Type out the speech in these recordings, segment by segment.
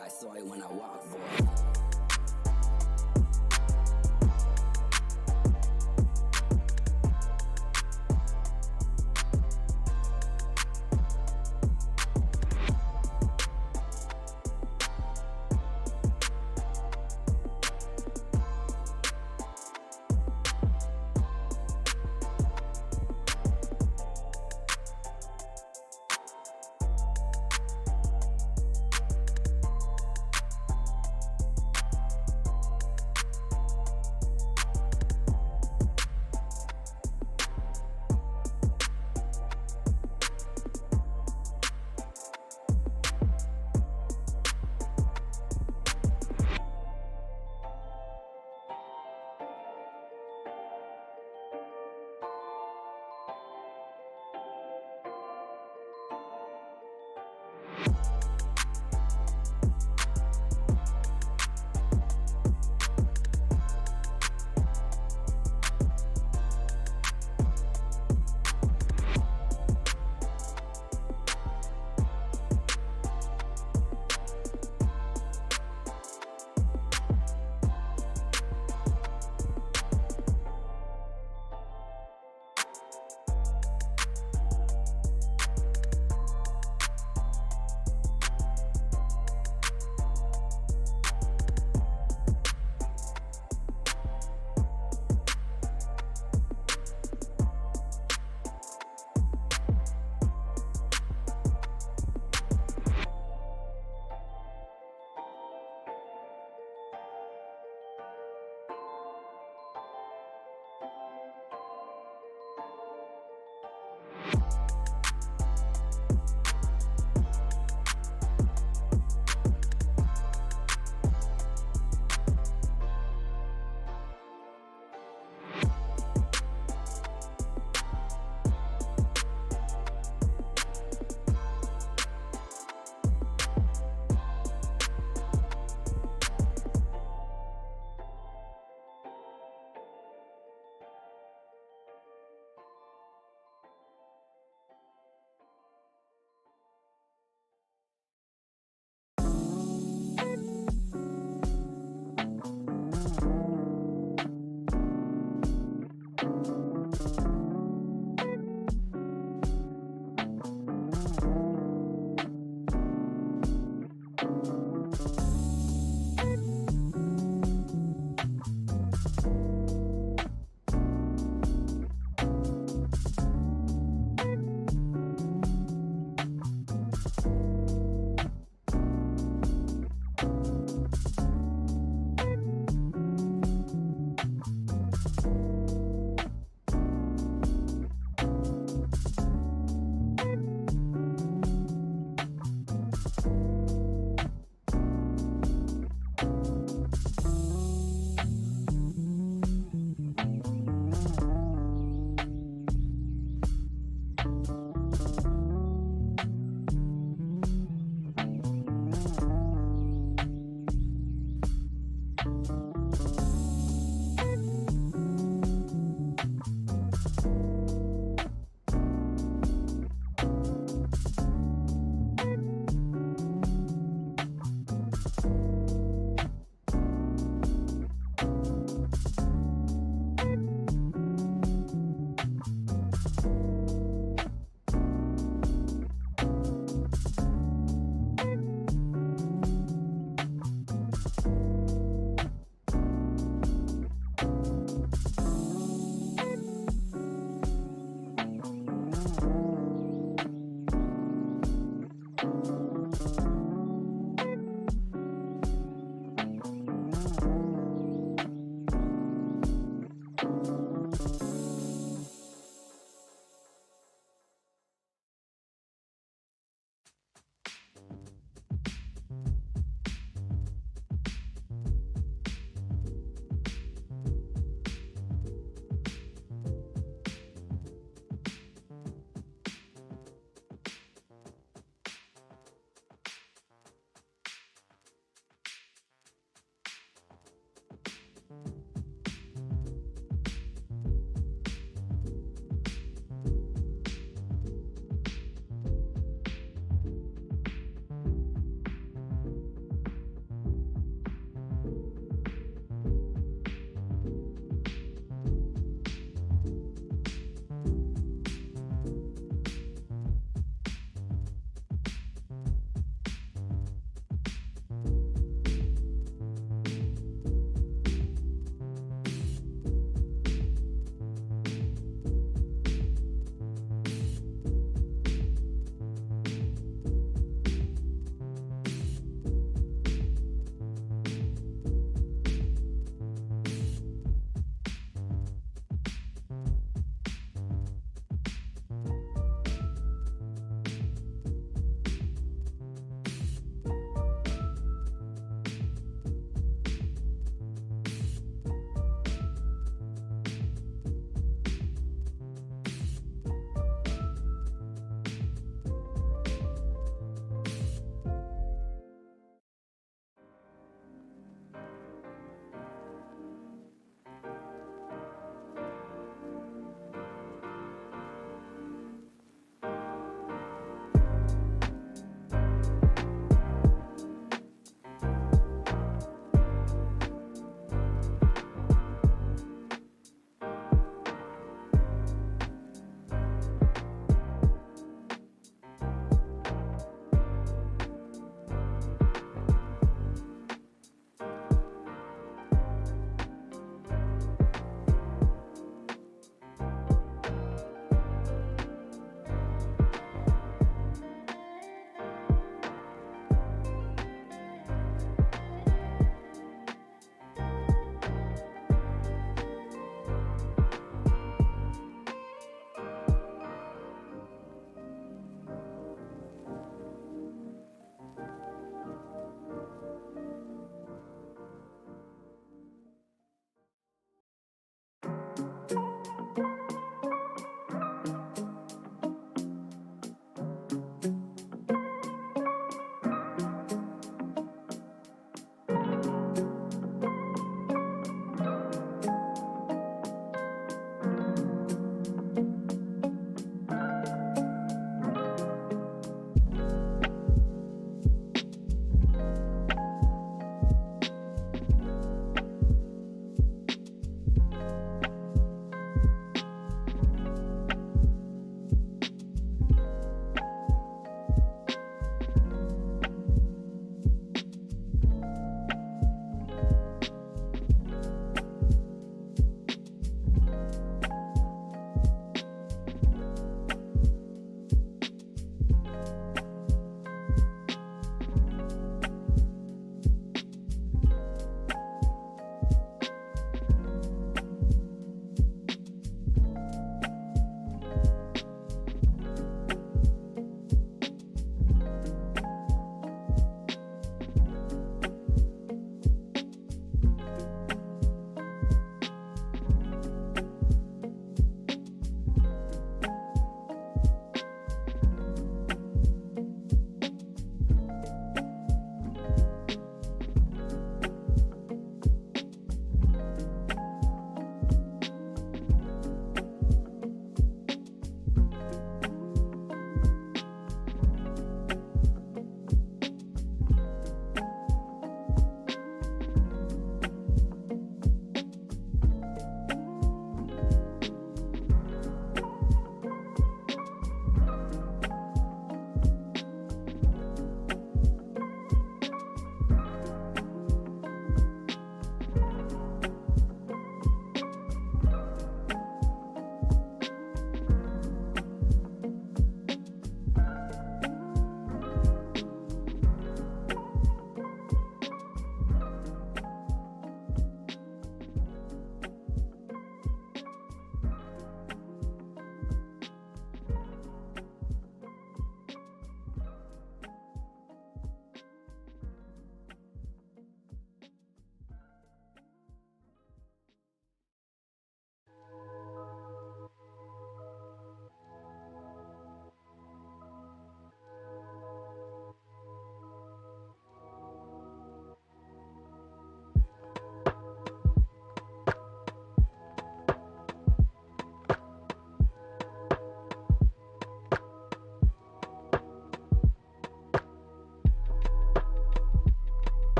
I saw it when I walked, boy.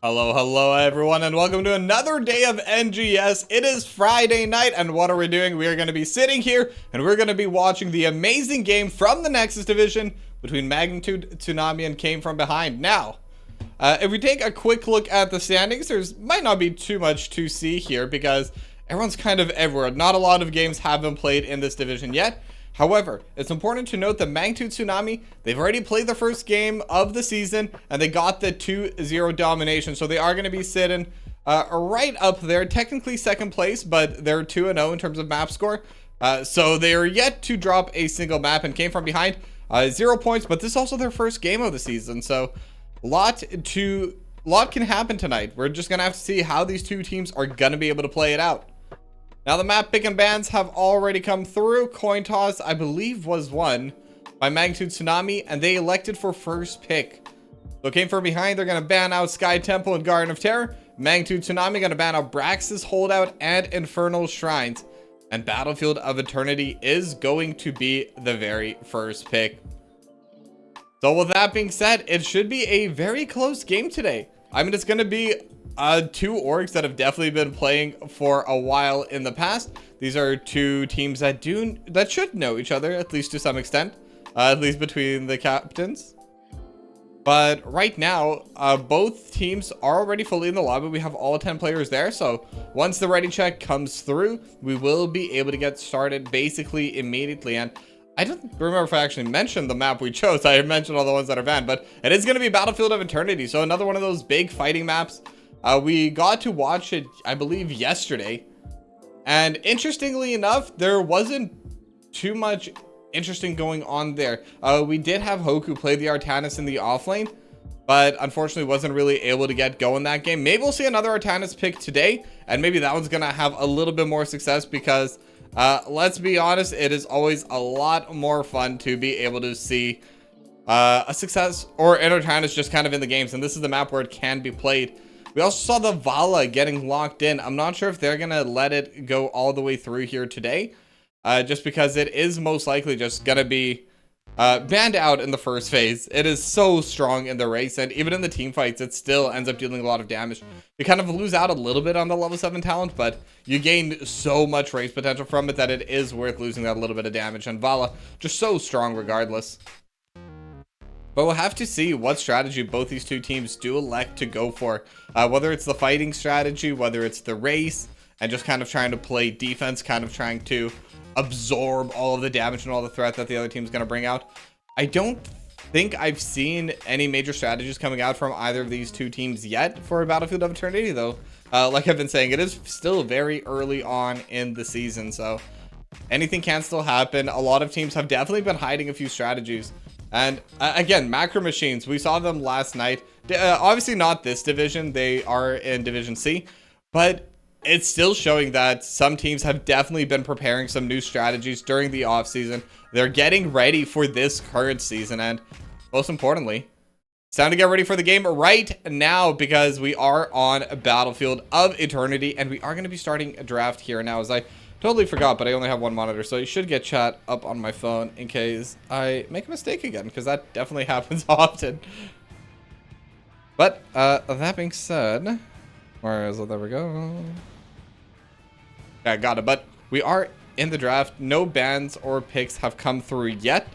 Hello everyone, and welcome to another day of NGS. It is Friday night, and what are we doing? We are going to be sitting here, and we're going to be watching the amazing game from the Nexus division between Magnitude, Tsunami, and Came From Behind. Now, if we take a quick look at the standings, there's might not be too much to see here because everyone's kind of everywhere. Not a lot of games have been played in this division yet. However, it's important to note that Magnitude Tsunami, they've already played the first game of the season, and they got the 2-0 domination. So they are going to be sitting right up there, technically second place, but they're 2-0 in terms of map score. So they are yet to drop a single map and Came From Behind 0 points, but this is also their first game of the season. So a lot can happen tonight. We're just going to have to see how these two teams are going to be able to play it out. Now the map pick and bans have already come through. Coin toss, I believe, was won by Magnitude Tsunami, and they elected for first pick. So Came From Behind, they're going to ban out Sky Temple and Garden of Terror. Magnitude Tsunami going to ban out Brax's Holdout and Infernal Shrines. And Battlefield of Eternity is going to be the very first pick. So with that being said, it should be a very close game today. I mean, it's going to be two orgs that have definitely been playing for a while in the past. These are two teams that should know each other, at least to some extent, at least between the captains. But right now, both teams are already fully in the lobby. We have all 10 players there. So once the ready check comes through, we will be able to get started basically immediately. And I don't remember if I actually mentioned the map we chose. I mentioned all the ones that are banned, but it is going to be Battlefield of Eternity. So another one of those big fighting maps. We got to watch it, I believe, yesterday. And interestingly enough, there wasn't too much interesting going on there. We did have Hoku play the Artanis in the offlane, but unfortunately wasn't really able to get going that game. Maybe we'll see another Artanis pick today, and maybe that one's going to have a little bit more success because, let's be honest, it is always a lot more fun to be able to see a success or an Artanis just kind of in the games. And this is the map where it can be played. We also saw the Vala getting locked in. I'm not sure if they're going to let it go all the way through here today. Just because it is most likely just going to be banned out in the first phase. It is so strong in the race. And even in the team fights, it still ends up dealing a lot of damage. You kind of lose out a little bit on the level 7 talent. But you gain so much race potential from it that it is worth losing that little bit of damage. And Vala, just so strong regardless. But we'll have to see what strategy both these two teams do elect to go for. Whether it's the fighting strategy, whether it's the race, and just kind of trying to play defense, kind of trying to absorb all of the damage and all the threat that the other team's going to bring out. I don't think I've seen any major strategies coming out from either of these two teams yet for Battlefield of Eternity, though. Like I've been saying, it is still very early on in the season, so anything can still happen. A lot of teams have definitely been hiding a few strategies. And again, Macro Machines, we saw them last night. Obviously not this division. They are in Division C. But it's still showing that some teams have definitely been preparing some new strategies during the offseason. They're getting ready for this current season. And most importantly, it's time to get ready for the game right now because we are on Battlefield of Eternity. And we are going to be starting a draft here now, as I totally forgot, but I only have one monitor, so you should get chat up on my phone in case I make a mistake again, because that definitely happens often. But that being said, where is it? There we go. Yeah, got it. But we are in the draft. No bans or picks have come through yet.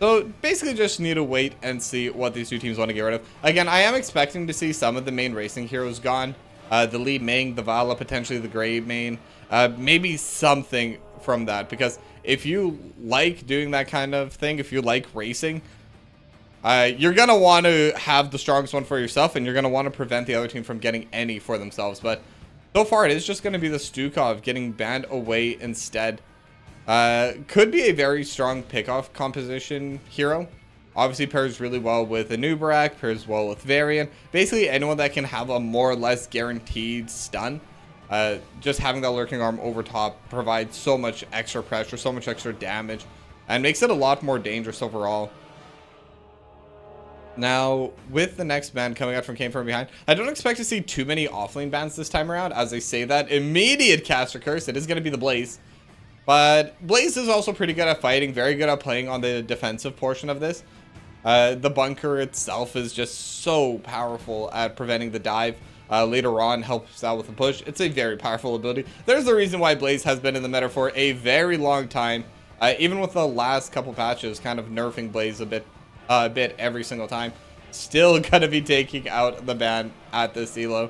So basically just need to wait and see what these two teams want to get rid of. Again, I am expecting to see some of the main racing heroes gone. The lead main, the Vala, potentially the Gray main. Maybe something from that, because if you like doing that kind of thing, if you like racing, you're going to want to have the strongest one for yourself, and you're going to want to prevent the other team from getting any for themselves. But so far, it is just going to be the Stukov getting banned away instead. Could be a very strong pickoff composition hero. Obviously pairs really well with Anubarak, pairs well with Varian. Basically anyone that can have a more or less guaranteed stun. Just having that lurking arm over top provides so much extra pressure, so much extra damage, and makes it a lot more dangerous overall. Now, with the next ban coming out from Came From Behind, I don't expect to see too many offlane bans this time around. As I say that, immediate caster curse, it is going to be the Blaze. But Blaze is also pretty good at fighting, very good at playing on the defensive portion of this. The bunker itself is just so powerful at preventing the dive. Later on helps out with the push. It's a very powerful ability. There's the reason why Blaze has been in the meta for a very long time. Even with the last couple patches kind of nerfing Blaze a bit every single time. Still gonna be taking out the ban at this elo.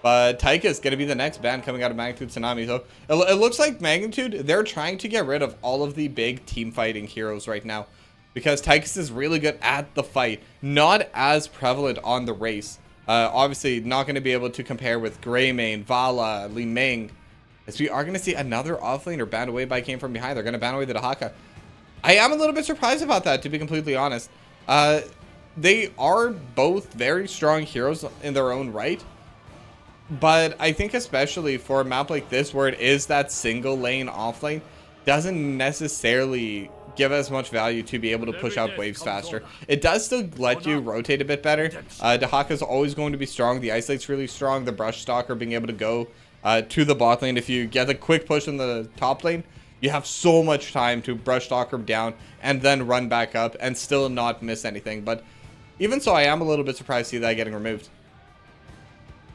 But Taika is going to be the next ban coming out of Magnitude Tsunami. So it looks like Magnitude, they're trying to get rid of all of the big team fighting heroes right now. Because Tychus is really good at the fight. Not as prevalent on the race. Obviously, not going to be able to compare with Greymane, Vala, Li Ming. As we are going to see another offlaner banned away by Came From Behind. They're going to ban away the Dahaka. I am a little bit surprised about that, to be completely honest. They are both very strong heroes in their own right. But I think especially for a map like this where it is that single lane offlane, doesn't necessarily give as much value to be able to push out waves faster. It does still let you rotate a bit better. Dahaka is always going to be strong. The Isolate's really strong. The Brush Stalker being able to go to the bot lane. If you get a quick push in the top lane, you have so much time to Brush Stalker down and then run back up and still not miss anything. But even so, I am a little bit surprised to see that getting removed.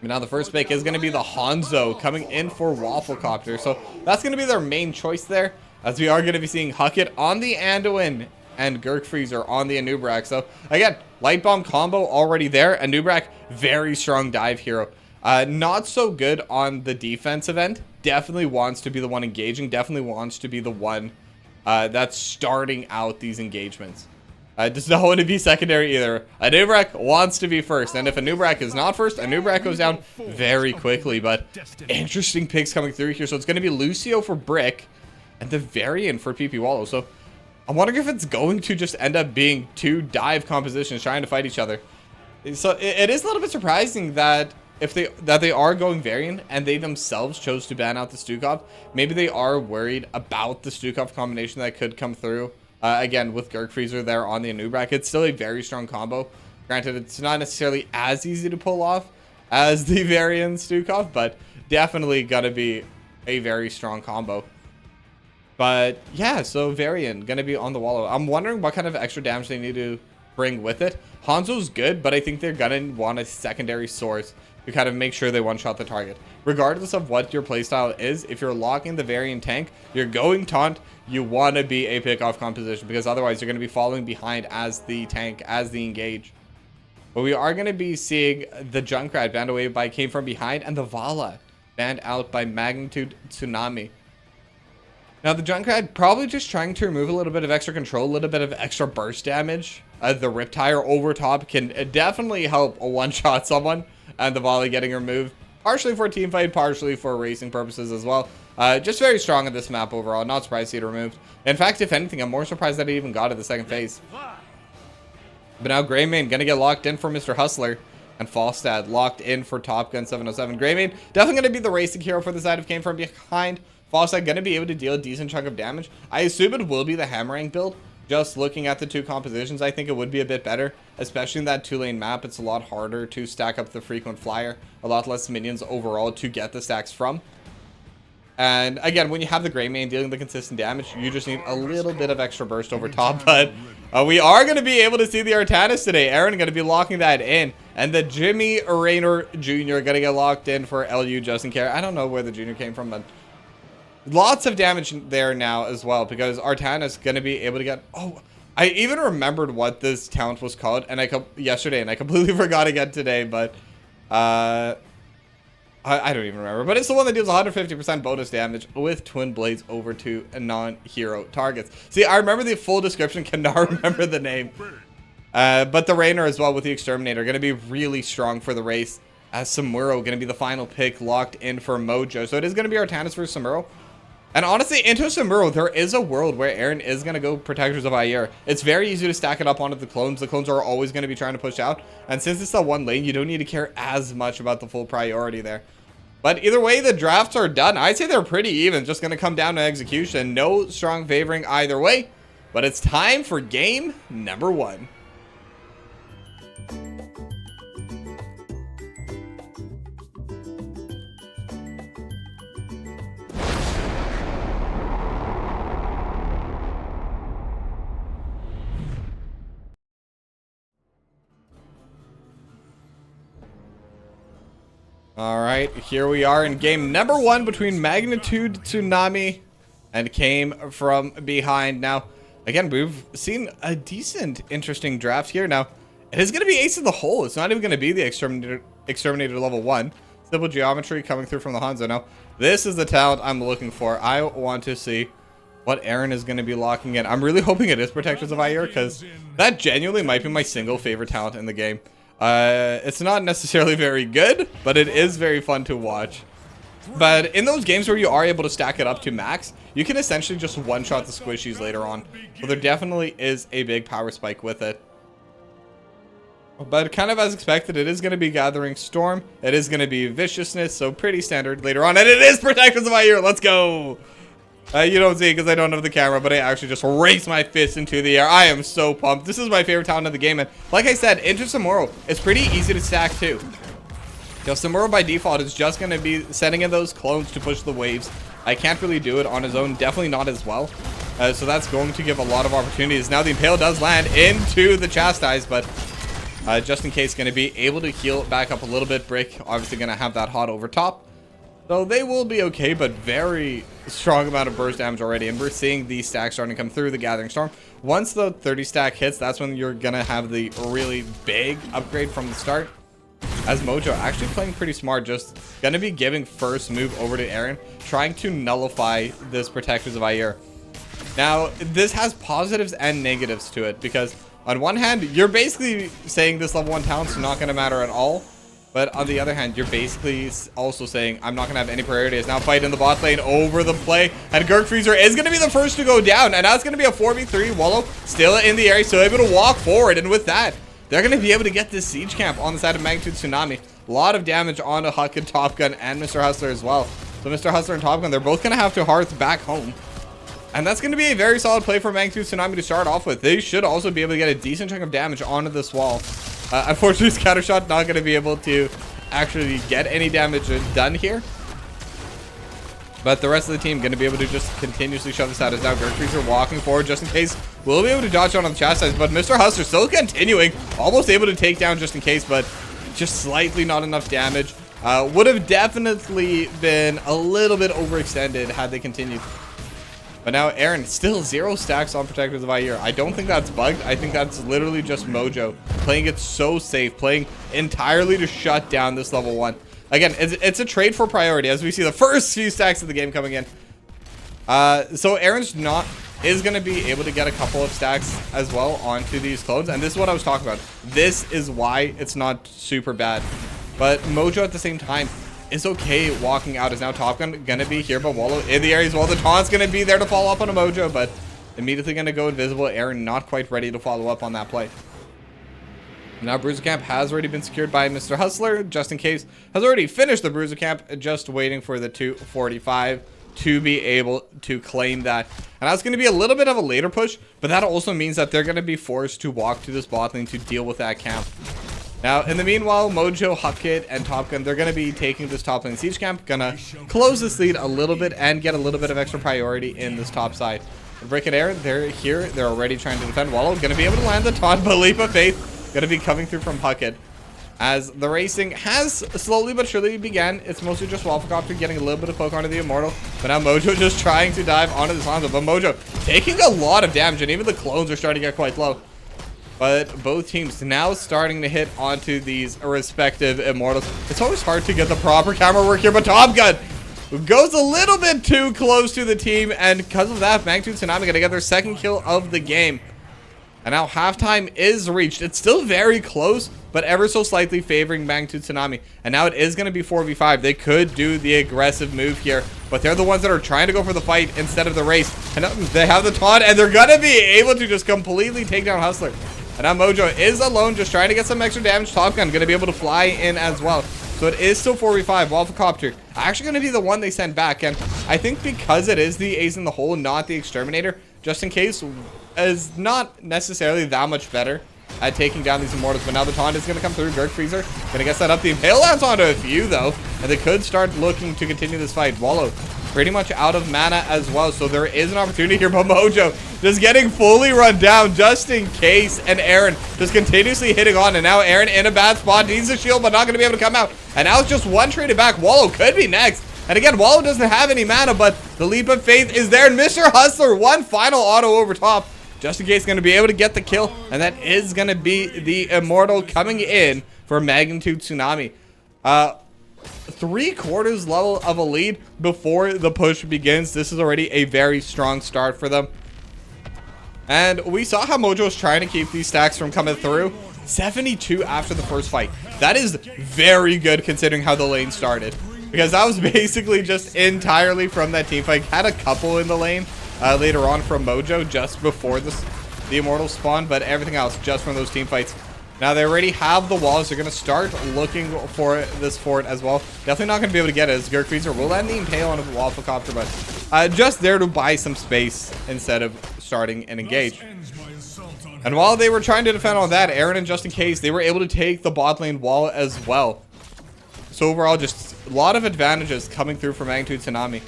Now the first pick is going to be the Hanzo coming in for Wafflecopter. So that's going to be their main choice there. As we are going to be seeing Huckett on the Anduin and Gurk Freezer on the Anubrak. So again, Light Bomb combo already there. Anubrak, very strong dive hero. Not so good on the defensive end. Definitely wants to be the one engaging. Definitely wants to be the one that's starting out these engagements. Does not want to be secondary either. Anubrak wants to be first, and if Anubrak is not first, Anubrak goes down very quickly. But interesting picks coming through here. So it's going to be Lucio for Brick and the Variant for PP Wallow. So I'm wondering if it's going to just end up being two dive compositions trying to fight each other. So it is a little bit surprising that they are going Variant and they themselves chose to ban out the Stukov. Maybe they are worried about the Stukov combination that could come through. Again, with Gurk Freezer there on the Anubrak, it's still a very strong combo. Granted, it's not necessarily as easy to pull off as the Varian Stukov, but definitely gonna be a very strong combo. But yeah, so Varian gonna be on the Wallow. I'm wondering what kind of extra damage they need to bring with it. Hanzo's good, but I think they're gonna want a secondary source to kind of make sure they one-shot the target. Regardless of what your playstyle is, if you're locking the Varian tank, you're going taunt, you want to be a pick-off composition, because otherwise you're going to be falling behind as the tank, as the engage. But we are going to be seeing the Junkrat banned away by Came From Behind, and the Vala banned out by Magnitude Tsunami. Now the Junkrat probably just trying to remove a little bit of extra control, a little bit of extra burst damage. The Riptire over top can definitely help a one-shot someone, and the volley getting removed, partially for a team fight, partially for racing purposes as well. Just very strong in this map overall. Not surprised to see it removed. In fact, if anything, I'm more surprised that he even got it the second phase. But now Greymane gonna get locked in for Mr. Hustler, and Falstad locked in for Top Gun 707. Greymane definitely gonna be the racing hero for the side of Came From Behind. Falstad gonna be able to deal a decent chunk of damage. I assume it will be the Hammering build. Just looking at the two compositions, I think it would be a bit better, especially in that two-lane map. It's a lot harder to stack up the frequent flyer, a lot less minions overall to get the stacks from. And again, when you have the Greymane dealing the consistent damage, you just need a little bit of extra burst over top. But we are going to be able to see the Artanis today. Aaron going to be locking that in, and the Jimmy Raynor Jr. going to get locked in for LU Justin Care. I don't know where the Junior came from, but lots of damage there now as well, because Artanis going to be able to get... Oh, I even remembered what this talent was called yesterday, and I completely forgot again today, but I don't even remember. But it's the one that deals 150% bonus damage with Twin Blades over to non-hero targets. See, I remember the full description, cannot remember the name. But the Raynor as well with the Exterminator going to be really strong for the race, as Samuro going to be the final pick locked in for Mojo. So it is going to be Artanis versus Samuro. And honestly, into Samuro, there is a world where Aaron is going to go Protectors of Ayer. It's very easy to stack it up onto the clones. The clones are always going to be trying to push out. And since it's the one lane, you don't need to care as much about the full priority there. But either way, the drafts are done. I'd say they're pretty even. Just going to come down to execution. No strong favoring either way. But it's time for game number 1. All right, here we are in game number 1 between Magnitude Tsunami and Came from Behind. Now, again, we've seen a decent, interesting draft here. Now, it is going to be Ace in the Hole. It's not even going to be the Exterminator level 1. Simple Geometry coming through from the Hanzo. Now, this is the talent I'm looking for. I want to see what Aaron is going to be locking in. I'm really hoping it is Protectors of Ire, because that genuinely might be my single favorite talent in the game. It's not necessarily very good, but it is very fun to watch. But in those games where you are able to stack it up to max, you can essentially just one-shot the squishies later on. So there definitely is a big power spike with it. But kind of as expected, it is going to be Gathering Storm. It is going to be Viciousness, so pretty standard later on. And it is Protectors of Ire. Let's go! You don't see it because I don't have the camera, but I actually just raised my fist into the air. I am so pumped. This is my favorite talent in the game. And like I said, into Samuro, it's pretty easy to stack too. Samuro by default is just going to be setting in those clones to push the waves. I can't really do it on his own. Definitely not as well. So that's going to give a lot of opportunities. Now the Impale does land into the Chastise, but just in case, going to be able to heal back up a little bit. Brick obviously going to have that hot over top. So they will be okay, but very strong amount of burst damage already. And we're seeing the stacks starting to come through the Gathering Storm. Once the 30 stack hits, that's when you're going to have the really big upgrade from the start. As Mojo actually playing pretty smart, just going to be giving first move over to Aaron, trying to nullify this Protectors of Ire. Now, this has positives and negatives to it, because on one hand, you're basically saying this level 1 talent's not going to matter at all. But on the other hand, you're basically also saying, I'm not going to have any priority. It's now fight in the bot lane over the play. And Gurk Freezer is going to be the first to go down. And now it's going to be a 4v3. Wallow still in the area, still able to walk forward. And with that, they're going to be able to get this siege camp on the side of Magnitude Tsunami. A lot of damage onto Huck and Top Gun and Mr. Hustler as well. So Mr. Hustler and Top Gun, they're both going to have to hearth back home. And that's going to be a very solid play for Magnitude Tsunami to start off with. They should also be able to get a decent chunk of damage onto this wall. Unfortunately, Scattershot not going to be able to actually get any damage done here. But the rest of the team going to be able to just continuously shove this out. As now Gurk Freezer walking forward just in case. We'll be able to dodge on the Chastise, but Mr. Hustler still continuing. Almost able to take down just in case, but just slightly not enough damage. Would have definitely been a little bit overextended had they continued. But now Aaron still 0 stacks on Protectors of Ire. I don't think that's bugged. I think that's literally just Mojo playing it so safe, playing entirely to shut down this level 1. Again, it's a trade for priority as we see the first few stacks of the game coming in. So Aaron's is going to be able to get a couple of stacks as well onto these clones. And this is what I was talking about. This is why it's not super bad. But Mojo at the same time is okay walking out. Is now Top Gun gonna be here, but Wallow in the area as well. The taunt's gonna be there to follow up on a Mojo, but immediately gonna go invisible. Aaron not quite ready to follow up on that play. Now Bruiser Camp has already been secured by Mr. Hustler, just in case. Has already finished the Bruiser Camp, just waiting for the 245 to be able to claim that. And that's going to be a little bit of a later push, but that also means that they're going to be forced to walk to this bot lane to deal with that camp. Now, in the meanwhile, Mojo, Huckit, and Top Gun, they're going to be taking this top lane siege camp, gonna close this lead a little bit and get a little bit of extra priority in this top side. Brick and Air, they're here. They're already trying to defend. Wallow going to be able to land the taunt, but Leap of Faith going to be coming through from Huckit. As the racing has slowly but surely began, it's mostly just Wafflecopter getting a little bit of poke onto the Immortal. But now Mojo just trying to dive onto this Hanzo. But Mojo taking a lot of damage, and even the clones are starting to get quite low. But both teams now starting to hit onto these respective Immortals. It's always hard to get the proper camera work here, but Top Gun goes a little bit too close to the team, and because of that, Magnitude Tsunami going to get their second kill of the game. And now halftime is reached. It's still very close, but ever so slightly favoring Magnitude Tsunami. And now it is going to be 4v5. They could do the aggressive move here, but they're the ones that are trying to go for the fight instead of the race. And they have the taunt, and they're going to be able to just completely take down Hustler. And now Mojo is alone, just trying to get some extra damage. Top Gun going to be able to fly in as well. So it is still 4v5. Wafflecopter actually going to be the one they send back. And I think because it is the Ace in the Hole, not the Exterminator, just in case, is not necessarily that much better at taking down these Immortals. But now the taunt is going to come through. Gurk Freezer going to get set up. The Impale lands onto a few, though. And they could start looking to continue this fight. Wallow pretty much out of mana as well. So there is an opportunity here, but Mojo just getting fully run down just in case. And Aaron just continuously hitting on. And now Aaron in a bad spot, needs a shield, but not going to be able to come out. And now it's just one traded back. Wallow could be next. And again, Wallow doesn't have any mana, but the leap of faith is there. And Mr. Hustler, one final auto over top. Just in case, going to be able to get the kill. And that is going to be the Immortal coming in for Magnitude Tsunami. 3/4 level of a lead before the push begins. This is already a very strong start for them. And we saw how Mojo was trying to keep these stacks from coming through. 72 after the first fight. That is very good considering how the lane started. Because that was basically just entirely from that team fight. Had a couple in the lane later on from Mojo just before the Immortal spawn, but everything else just from those team fights. Now they already have the walls. They're going to start looking for this fort as well. Definitely not going to be able to get it as Gurkfreezer will end the impale on a Wafflecopter, but just there to buy some space instead of starting an engage. And while they were trying to defend on that, Aaron and Just In Case, they were able to take the bot lane wall as well. So overall, just a lot of advantages coming through for Magnitude Tsunami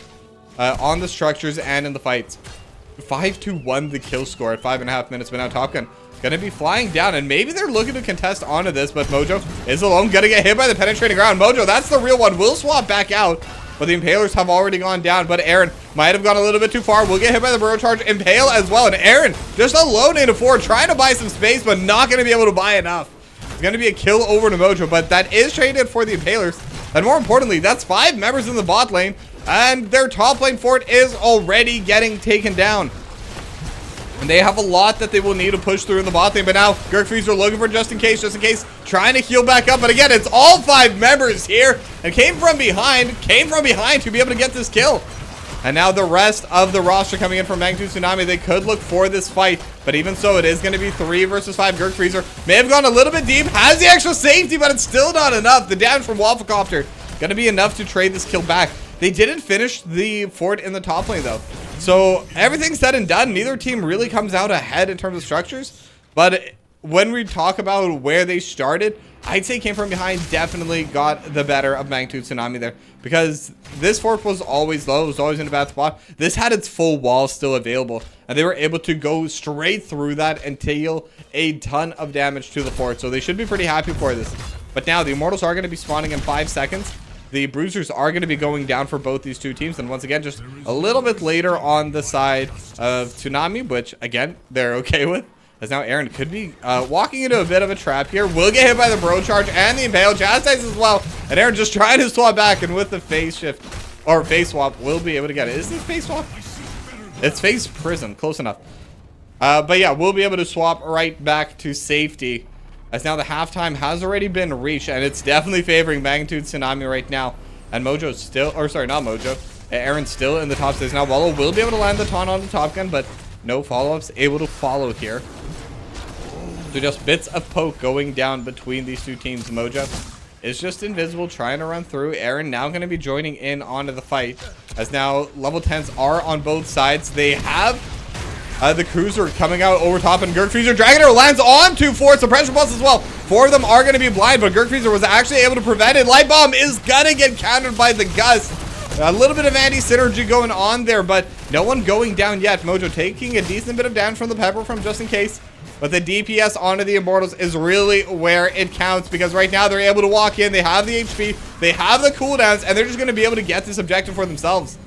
on the structures and in the fights. 5-1 the kill score at 5.5 minutes, but now Top Gun gonna be flying down, and maybe they're looking to contest onto this, but Mojo is alone, gonna get hit by the penetrating ground. Mojo, that's the real one, will swap back out, but the Impalers have already gone down, but Aaron might have gone a little bit too far, will get hit by the Burrow Charge, Impale as well, and Aaron just alone in a fort, trying to buy some space, but not gonna be able to buy enough. It's gonna be a kill over to Mojo, but that is traded for the Impalers, and more importantly, that's 5 members in the bot lane, and their top lane fort is already getting taken down. And they have a lot that they will need to push through in the bot lane. But now, Gurkfreezer looking for Just In Case, trying to heal back up. But again, it's all 5 members here. And came from behind to be able to get this kill. And now the rest of the roster coming in from Magnitude Tsunami. They could look for this fight. But even so, it is going to be 3 versus 5. Gurkfreezer may have gone a little bit deep. Has the extra safety, but it's still not enough. The damage from Wafflecopter going to be enough to trade this kill back. They didn't finish the fort in the top lane, though. So everything said and done, neither team really comes out ahead in terms of structures. But when we talk about where they started, I'd say Came From Behind definitely got the better of Magnitude Tsunami there. Because this fort was always low, it was always in a bad spot. This had its full wall still available. And they were able to go straight through that and deal a ton of damage to the fort. So they should be pretty happy for this. But now the Immortals are going to be spawning in 5 seconds. The Bruisers are going to be going down for both these two teams. And once again, just a little bit later on the side of Tsunami, which, again, they're okay with. As now Aaron could be walking into a bit of a trap here. Will get hit by the Burrow Charge and the Impale. Chastise as well. And Aaron just trying to swap back. And with the phase shift, or phase swap, will be able to get it. Is this phase swap? It's phase prism. Close enough. But yeah, we'll be able to swap right back to safety. As now the halftime has already been reached, and it's definitely favoring Magnitude Tsunami right now. And Mojo's still, or sorry, not Mojo. Aaron's still in the top stage. Now Wallow will be able to land the taunt on the Top Gun, but no follow-ups able to follow here. So just bits of poke going down between these two teams. Mojo is just invisible, trying to run through. Aaron now going to be joining in onto the fight. As now level 10s are on both sides. They have the Cruiser coming out over top, and Gurkfreezer Dragonair lands on 2 forts. The pressure pulse as well. 4 of them are going to be blind, but Gurkfreezer was actually able to prevent it. Light Bomb is going to get countered by the Gust. A little bit of anti-synergy going on there, but no one going down yet. Mojo taking a decent bit of damage from the Pepper from Just In Case. But the DPS onto the Immortals is really where it counts, because right now they're able to walk in. They have the HP, they have the cooldowns, and they're just going to be able to get this objective for themselves.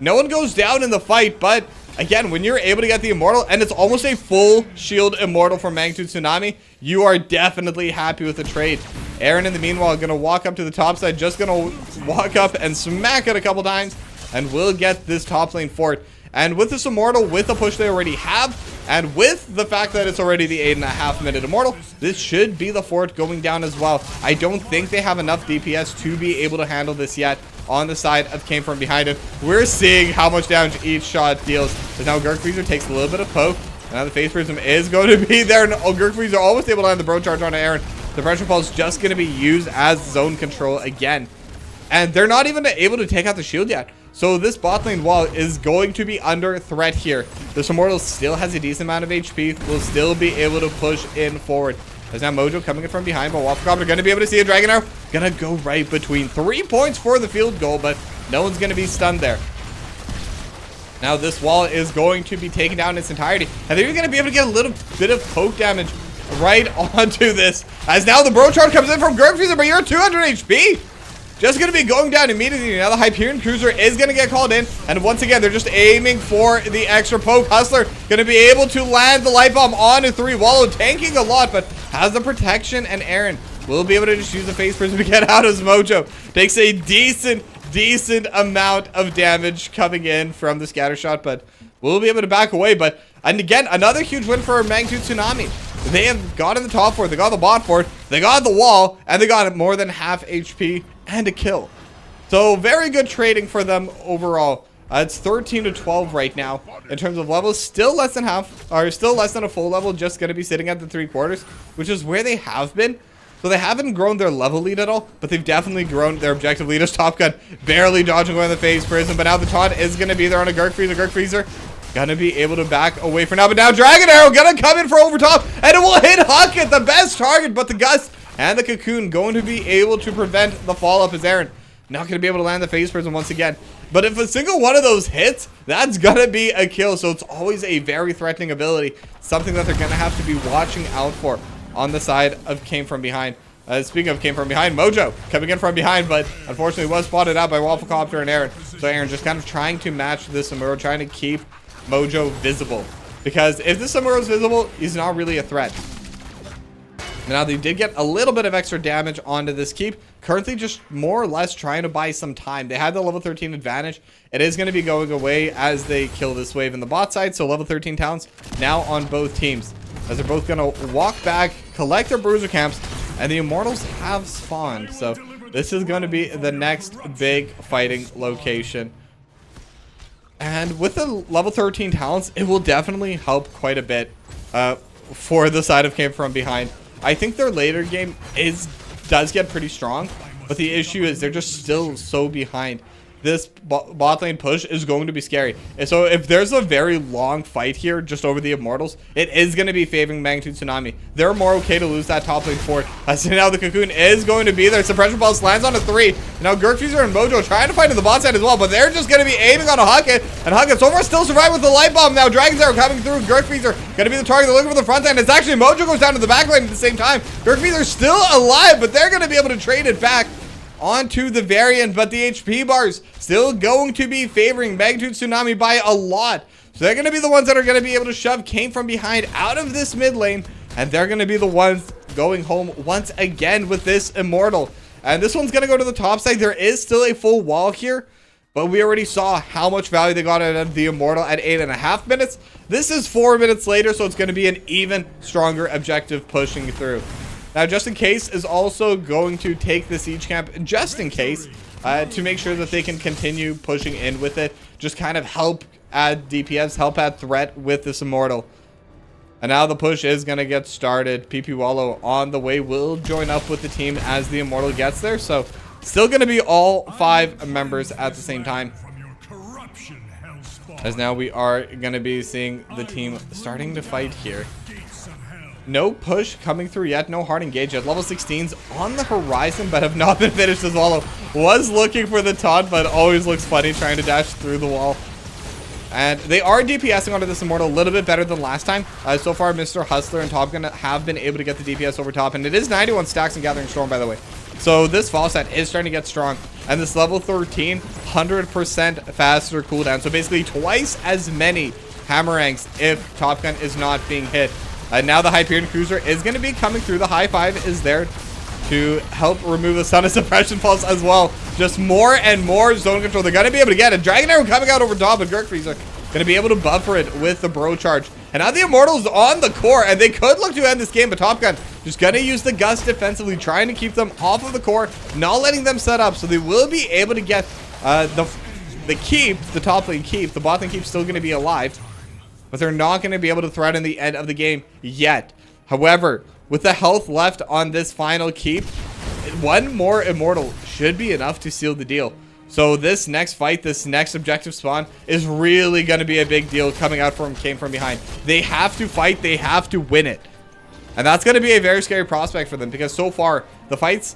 No one goes down in the fight, but again, when you're able to get the Immortal, and it's almost a full shield Immortal from Magnitude Tsunami, you are definitely happy with the trade. Aaron, in the meanwhile, going to walk up to the top side, just going to walk up and smack it a couple times, and will get this top lane fort. And with this Immortal, with the push they already have, and with the fact that it's already the 8.5 minute Immortal, this should be the fort going down as well. I don't think they have enough DPS to be able to handle this yet on the side of Came From Behind it. We're seeing how much damage each shot deals. But now Gurkfreezer takes a little bit of poke. Now the Phase Prism is going to be there. And Gurkfreezer almost able to land the Burrow Charge on Aaron. The Pressure Pulse is just going to be used as zone control again. And they're not even able to take out the shield yet. So this bot lane wall is going to be under threat here. This Immortal still has a decent amount of HP. Will still be able to push in forward. There's now Mojo coming in from behind, but Wafflecopter going to be able to see a Dragonair. Going to go right between. 3 points for the field goal, but no one's going to be stunned there. Now this wall is going to be taken down in its entirety, and they're going to be able to get a little bit of poke damage right onto this, as now the bro charge comes in from Gurkfreezer, but you're at 200 HP. Just going to be going down immediately. Now the Hyperion Cruiser is going to get called in, and once again, they're just aiming for the extra poke. Hustler going to be able to land the light bomb onto 3. Wallow tanking a lot, but has the protection, and Aaron will be able to just use the phase prism to get out his mojo. Takes a decent amount of damage coming in from the scatter shot, but we'll be able to back away. But, and again, another huge win for Magnitude Tsunami. They have gotten the top 4, they got the bot 4, they got the wall, and they got more than half HP and a kill. So very good trading for them overall. It's 13 to 12 right now in terms of levels. Still less than half, or still less than a full level, just going to be sitting at the 3/4, which is where they have been. So they haven't grown their level lead at all, but they've definitely grown their objective lead as Top Gun barely dodging away in the phase prism. But now the taunt is going to be there on a Gurkfreezer. Gonna be able to back away for now, but now Dragon Arrow gonna come in for overtop, and it will hit Huckett, the best target, but the Gust and the Cocoon going to be able to prevent the follow-up as Aaron not gonna be able to land the phase prism once again. But if a single one of those hits, that's gonna be a kill, so it's always a very threatening ability, something that they're gonna have to be watching out for on the side of Came From Behind. Speaking of Came From Behind, Mojo coming in from behind, but unfortunately was spotted out by Wafflecopter and Aaron. So Aaron just kind of trying to match this Samuro, trying to keep Mojo visible, because if the Samuro is visible, he's not really a threat. Now they did get a little bit of extra damage onto this keep, currently just more or less trying to buy some time. They had the level 13 advantage. It is going to be going away as they kill this wave in the bot side, so level 13 talents now on both teams, as they're both going to walk back, collect their bruiser camps, and the Immortals have spawned. So this is going to be the next big fighting location. And with the level 13 talents, it will definitely help quite a bit for the side of Came From Behind. I think their later game does get pretty strong, but the issue is they're just still so behind. This bot lane push is going to be scary. And so if there's a very long fight here just over the Immortals, it is going to be favoring Magnitude Tsunami. They're more okay to lose that top lane fort. So now the Cocoon is going to be there. Suppression Pulse lands on a 3. Now Gurkfreezer and Mojo trying to fight in the bot side as well, but they're just going to be aiming on a Huckett. And Huckett so far still surviving with the light bomb. Now Dragon's Arrow coming through. Gurkfreezer going to be the target. They're looking for the front end. It's actually Mojo goes down to the back lane at the same time. Gurkfreezer's still alive, but they're going to be able to trade it back onto the variant, but the HP bars still going to be favoring Magnitude Tsunami by a lot. So they're going to be the ones that are going to be able to shove Came From Behind out of this mid lane, and they're going to be the ones going home once again with this Immortal. And this one's going to go to the top side. There is still a full wall here, but we already saw how much value they got out of the Immortal at 8.5 minutes. This is 4 minutes later, so it's going to be an even stronger objective pushing through. Now, Just In Case is also going to take the siege camp just in case to make sure that they can continue pushing in with it. Just kind of help add DPS, help add threat with this Immortal. And now the push is going to get started. PP Wallow on the way will join up with the team as the Immortal gets there. So still going to be all 5 members at the same time. As now we are going to be seeing the team starting to fight here. No push coming through yet. No hard engage yet. Level 16s on the horizon, but have not been finished as Wallow was looking for the taunt, but always looks funny trying to dash through the wall. And they are DPSing onto this Immortal a little bit better than last time. So far, Mr. Hustler and Top Gun have been able to get the DPS over top, and it is 91 stacks in Gathering Storm, by the way. So this fall set is starting to get strong. And this level 13, 100% faster cooldown. So basically twice as many Hammerangs if Top Gun is not being hit. Now the Hyperion Cruiser is going to be coming through. The high 5 is there to help remove the Sun of Suppression Pulse as well. Just more and more zone control. They're going to be able to get it. Dragon Arrow coming out over top, but Gurkfreezer going to be able to buffer it with the Bro Charge. And now the Immortals on the core, and they could look to end this game, but Top Gun just going to use the Gust defensively, trying to keep them off of the core, not letting them set up, so they will be able to get the keep, the top lane keep. The bot lane keep still going to be alive, but they're not going to be able to threaten the end of the game yet. However, with the health left on this final keep, one more Immortal should be enough to seal the deal. So this next fight, this next objective spawn is really going to be a big deal coming out from Came From Behind. They have to fight, they have to win it. And that's going to be a very scary prospect for them, because so far the fights,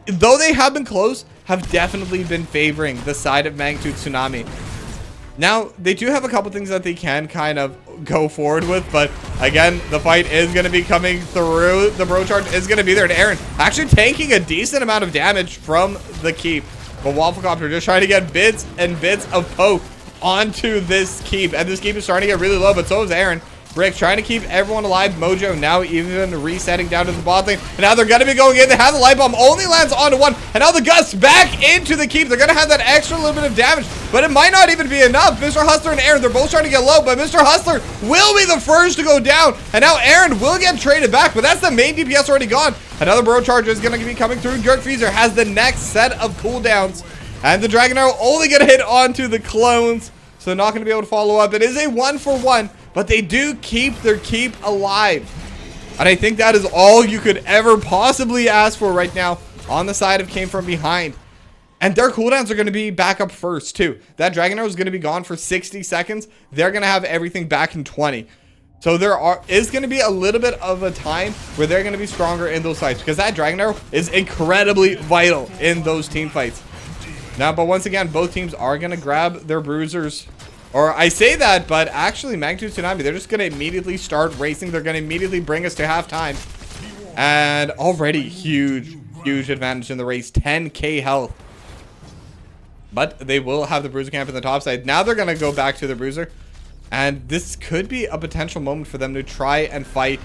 though they have been close, have definitely been favoring the side of Magnitude Tsunami. Now, they do have a couple things that they can kind of go forward with, but again, the fight is going to be coming through. The bro charge is going to be there, and Aaron actually taking a decent amount of damage from the keep. But Wafflecopter just trying to get bits and bits of poke onto this keep, and this keep is starting to get really low, but so is Aaron. Brick trying to keep everyone alive. Mojo now even resetting down to the bot lane. And now they're going to be going in. They have the light bomb. Only lands onto one. And now the gust back into the keep. They're going to have that extra little bit of damage. But it might not even be enough. Mr. Hustler and Aaron, they're both starting to get low. But Mr. Hustler will be the first to go down. And now Aaron will get traded back. But that's the main DPS already gone. Another bro charge is going to be coming through. Jerk Freezer has the next set of cooldowns. And the Dragon Arrow only going to hit onto the clones. So not going to be able to follow up. It is a 1-for-1. But they do keep their keep alive. And I think that is all you could ever possibly ask for right now on the side of Came From Behind. And their cooldowns are going to be back up first too. That Dragon Arrow is going to be gone for 60 seconds. They're going to have everything back in 20. So there is going to be a little bit of a time where they're going to be stronger in those fights. Because that Dragon Arrow is incredibly vital in those team fights. Now, but once again, both teams are going to grab their bruisers. Or I say that, but actually Magnitude Tsunami, they're just going to immediately start racing. They're going to immediately bring us to halftime. And already huge advantage in the race. 10k health. But they will have the Bruiser camp in the top side. Now they're going to go back to the Bruiser. And this could be a potential moment for them to try and fight.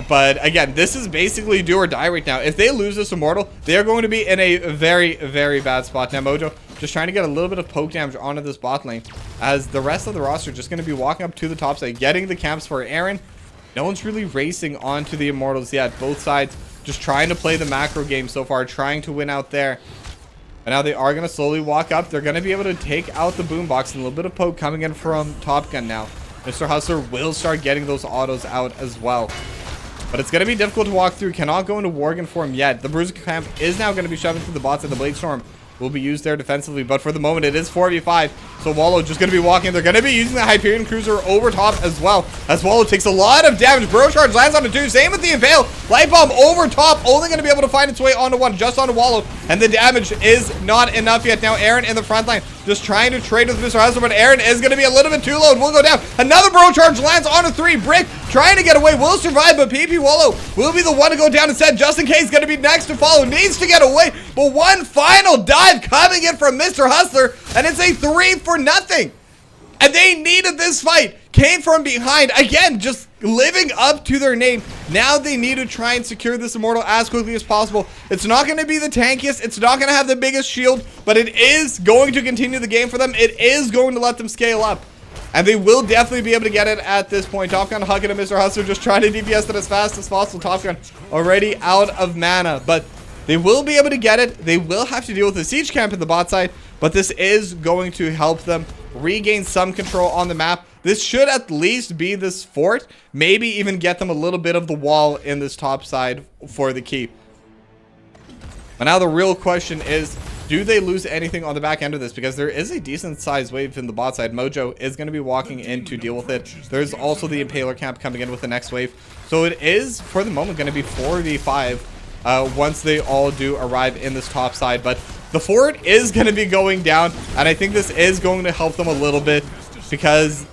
But again, this is basically do or die right now. If they lose this Immortal, they are going to be in a very, very bad spot. Now Mojo just trying to get a little bit of poke damage onto this bot lane, as the rest of the roster just going to be walking up to the top side, getting the camps for Aaron. No one's really racing onto the Immortals yet. Both sides just trying to play the macro game so far, trying to win out there. And now they are going to slowly walk up. They're going to be able to take out the boombox, and a little bit of poke coming in from Top Gun now. Mr. Hustler will start getting those autos out as well. But it's going to be difficult to walk through. Cannot go into Worgen form yet. The Bruiser camp is now going to be shoving through the bots, and the Blade Storm will be used there defensively. But for the moment, it is 4v5. So Wallow just going to be walking. They're going to be using the Hyperion Cruiser over top as well. As Wallow takes a lot of damage. Bro Charge lands on a 2. Same with the Impale. Light Bomb over top. Only going to be able to find its way onto 1. Just onto Wallow. And the damage is not enough yet. Now Aaron in the front line just trying to trade with Mr. Hustler. But Aaron is going to be a little bit too low. Will go down. Another Bro Charge lands on a 3. Brick trying to get away. Will survive. But PP Wallow will be the one to go down instead. Just in case. Going to be next to follow. Needs to get away. But one final dive coming in from Mr. Hustler. And it's a 3-for-0. And they needed this fight. Came from behind. Again, just living up to their name. Now they need to try and secure this Immortal as quickly as possible. It's not going to be the tankiest. It's not going to have the biggest shield. But it is going to continue the game for them. It is going to let them scale up. And they will definitely be able to get it at this point. Top Gun hugging at Mr. Hustler. Just trying to DPS it as fast as possible. Top Gun already out of mana. But they will be able to get it. They will have to deal with the siege camp in the bot side. But this is going to help them regain some control on the map. This should at least be this fort. Maybe even get them a little bit of the wall in this top side for the keep. But now the real question is, do they lose anything on the back end of this? Because there is a decent sized wave in the bot side. Mojo is going to be walking in to deal with it. There's also the Impaler camp coming in with the next wave. So it is, for the moment, going to be 4v5 once they all do arrive in this top side. But the fort is going to be going down, and I think this is going to help them a little bit, because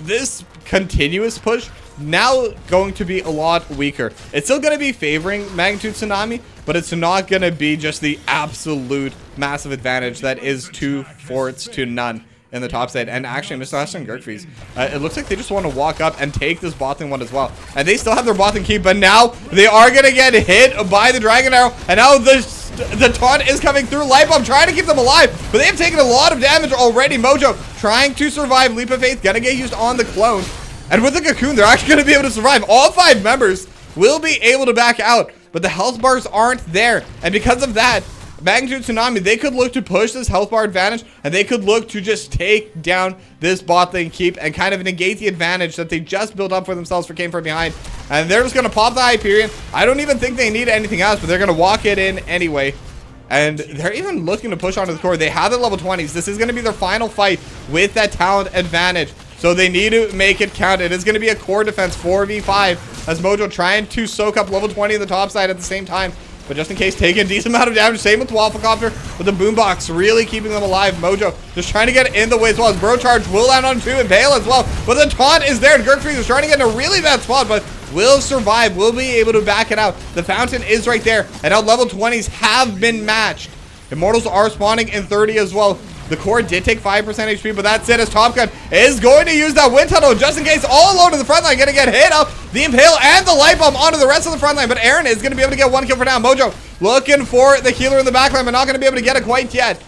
this continuous push now going to be a lot weaker. It's still going to be favoring Magnitude Tsunami, but it's not going to be just the absolute massive advantage that is 2 forts to none in the top side. And actually, Mr. Hustler and Gertfries, it looks like they just want to walk up and take this bot lane one as well. And they still have their bot lane keep, but now they are going to get hit by the Dragon Arrow. And now the taunt is coming through. Light Bomb trying to keep them alive, but they've taken a lot of damage already. Mojo trying to survive. Leap of Faith gonna get used on the clone. And with the Cocoon, they're actually gonna be able to survive. All 5 members will be able to back out, but the health bars aren't there. And because of that, Magnitude Tsunami, they could look to push this health bar advantage, and they could look to just take down this bot lane keep and kind of negate the advantage that they just built up for themselves for Came From Behind. And they're just going to pop the Hyperion. I don't even think they need anything else, but they're going to walk it in anyway. And they're even looking to push onto the core. They have the level 20s. This is going to be their final fight with that talent advantage. So they need to make it count. It is going to be a core defense 4v5 as Mojo trying to soak up level 20 in the top side at the same time. but just in case, taking a decent amount of damage. Same with Wafflecopter, with the boombox really keeping them alive. Mojo just trying to get in the way as well. As Bro Charge will land on 2 and Impale as well, but the taunt is there, and Gurkfreeze is trying to get in a really bad spot, but will survive, will be able to back it out. The fountain is right there, and now level 20s have been matched. Immortals are spawning in 30 as well. The core did take 5% HP, but that's it, as Top Gun is going to use that wind tunnel just in case, all alone to the front line, gonna get hit up. The Impale and the Light Bomb onto the rest of the front line, but Aaron is gonna be able to get 1 kill for now. Mojo looking for the healer in the back line, but not gonna be able to get it quite yet,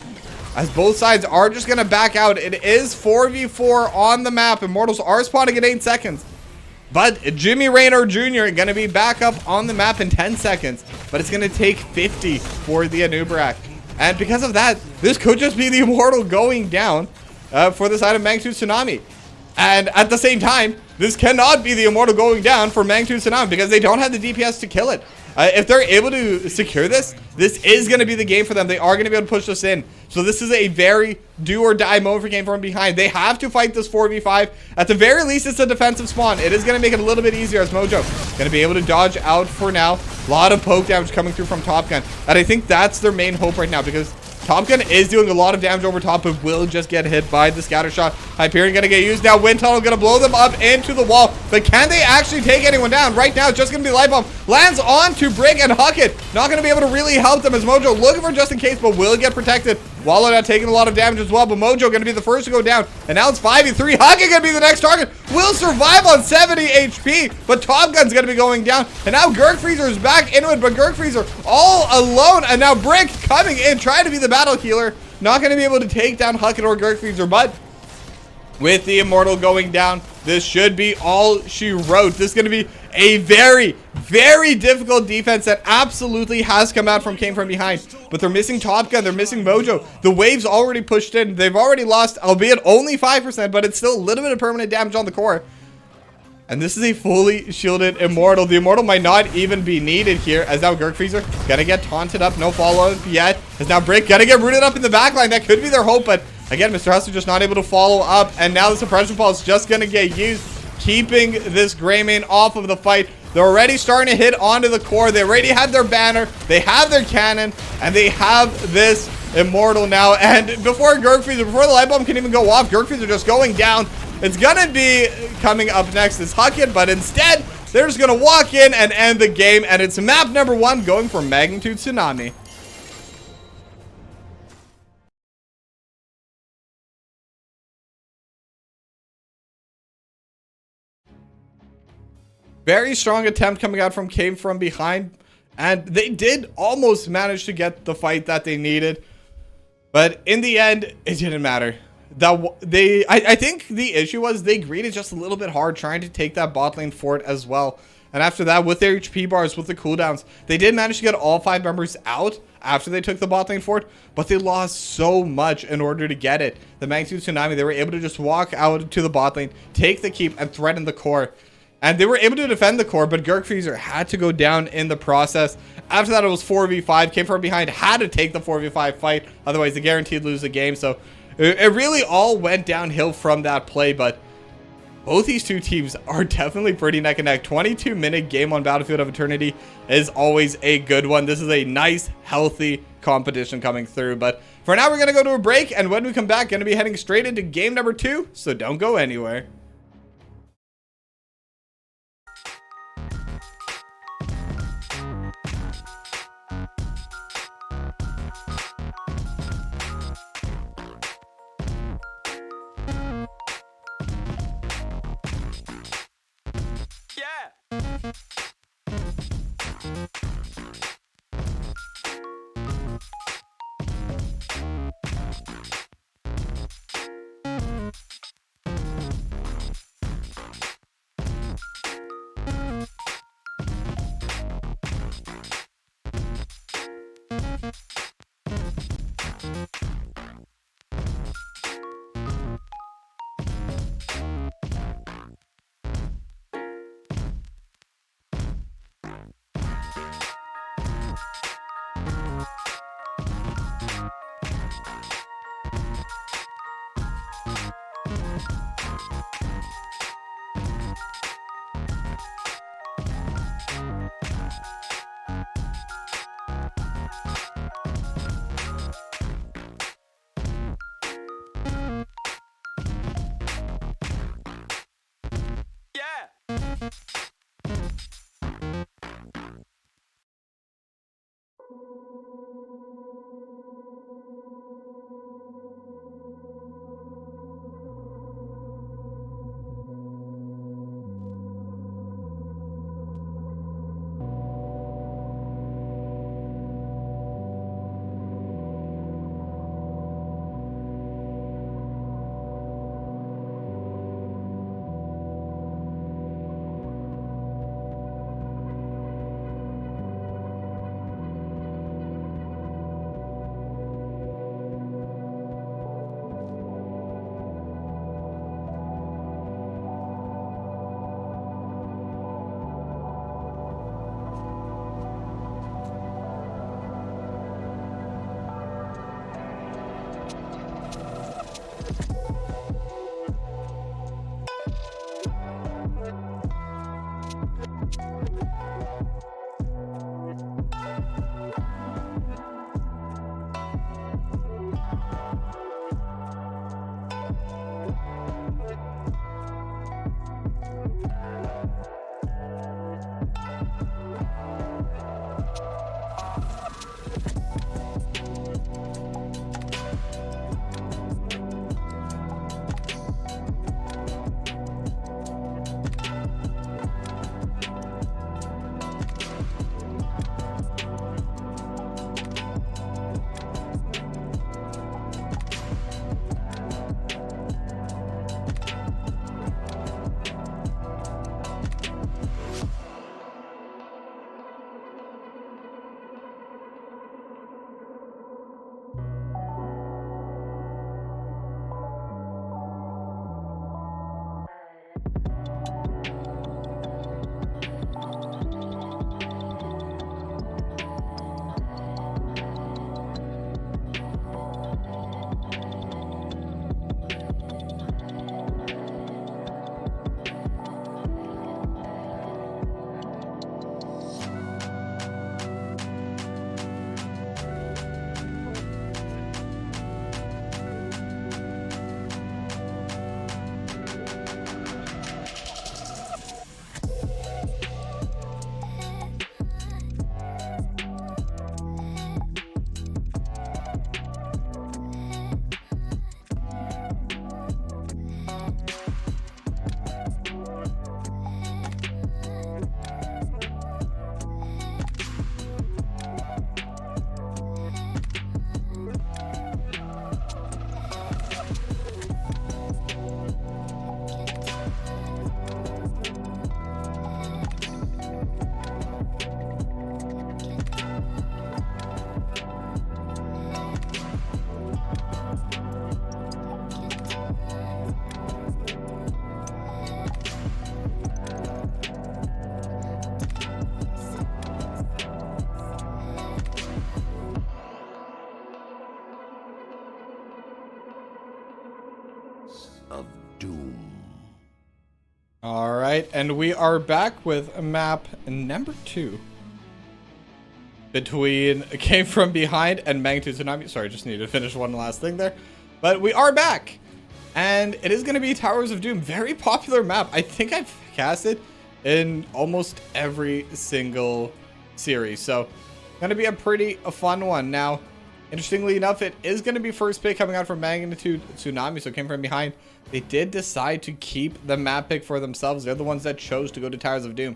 as both sides are just gonna back out. It is 4v4 on the map. Immortals are spawning in 8 seconds. But Jimmy Raynor Jr. going to be back up on the map in 10 seconds. But it's going to take 50 for the Anubarak. And because of that, this could just be the Immortal going down for the side of Magnitude Tsunami. And at the same time, this cannot be the Immortal going down for Magnitude Tsunami because they don't have the DPS to kill it. If they're able to secure this, this is going to be the game for them. They are going to be able to push this in. So this is a very do or die moment for Game from behind. They have to fight this 4v5. At the very least, it's a defensive spawn. It is going to make it a little bit easier, as Mojo going to be able to dodge out for now. A lot of poke damage coming through from Top Gun. And I think that's their main hope right now, because Top Gun is doing a lot of damage over top, but will just get hit by the scatter shot. Hyperion gonna get used now. Wind Tunnel gonna blow them up into the wall. But can they actually take anyone down? Right now, it's just gonna be Light Bomb. Lands onto Brick and Huckett. Not gonna be able to really help them, as Mojo looking for just in case, but will get protected. Wallow not taking a lot of damage as well, but Mojo gonna be the first to go down. And now it's 5v3. Huckett gonna be the next target. Will survive on 70 HP, but Top Gun's gonna be going down. And now Gurkfreezer is back into it, but Gurkfreezer all alone. And now Brick coming in, trying to be the battle healer. Not gonna be able to take down Huckett or Gurkfreezer, but with the Immortal going down, this should be all she wrote. This is going to be a very, very difficult defense that absolutely has come out came from behind. But they're missing Top Gun. They're missing Mojo. The wave's already pushed in. They've already lost, albeit only 5%, but it's still a little bit of permanent damage on the core. And this is a fully shielded Immortal. The Immortal might not even be needed here, as now Gurkfreezer gonna get taunted up. No follow-up yet. As now Brick gonna get rooted up in the backline. That could be their hope, but again, Mr. Hustler just not able to follow up. And now the suppression ball is just gonna get used, keeping this Greymane off of the fight. They're already starting to hit onto the core. They already have their banner. They have their cannon. And they have this Immortal now. And before Gurkfreezer, before the Light Bomb can even go off, Gurkfreezer just going down. It's gonna be coming up next is Huckett, but instead, they're just gonna walk in and end the game. And it's map number 1 going for Magnitude Tsunami. Very strong attempt coming out from Came From Behind, and they did almost manage to get the fight that they needed, but in the end, it didn't matter. I think the issue was they greeted just a little bit hard trying to take that bot lane fort as well. And after that, with their HP bars, with the cooldowns, they did manage to get all 5 members out after they took the bot lane fort, but they lost so much in order to get it. The Magnitude Tsunami, they were able to just walk out to the bot lane, take the keep, and threaten the core. And they were able to defend the core, but Gurkfreezer had to go down in the process. After that, it was 4v5. Came from behind, had to take the 4v5 fight. Otherwise, they guaranteed lose the game. So it really all went downhill from that play. But both these two teams are definitely pretty neck and neck. 22-minute game on Battlefield of Eternity is always a good one. This is a nice, healthy competition coming through. But for now, we're going to go to a break. And when we come back, going to be heading straight into game number 2. So don't go anywhere. All right, and we are back with map number 2 between Came From Behind and Magnitude Tsunami. Sorry, just need to finish one last thing there. But we are back, and it is going to be Towers of Doom. Very popular map. I think I've cast it in almost every single series, so going to be a pretty fun one. Now, interestingly enough, it is going to be first pick coming out from Magnitude Tsunami, so Came From Behind. They did decide to keep the map pick for themselves. They're the ones that chose to go to Towers of Doom.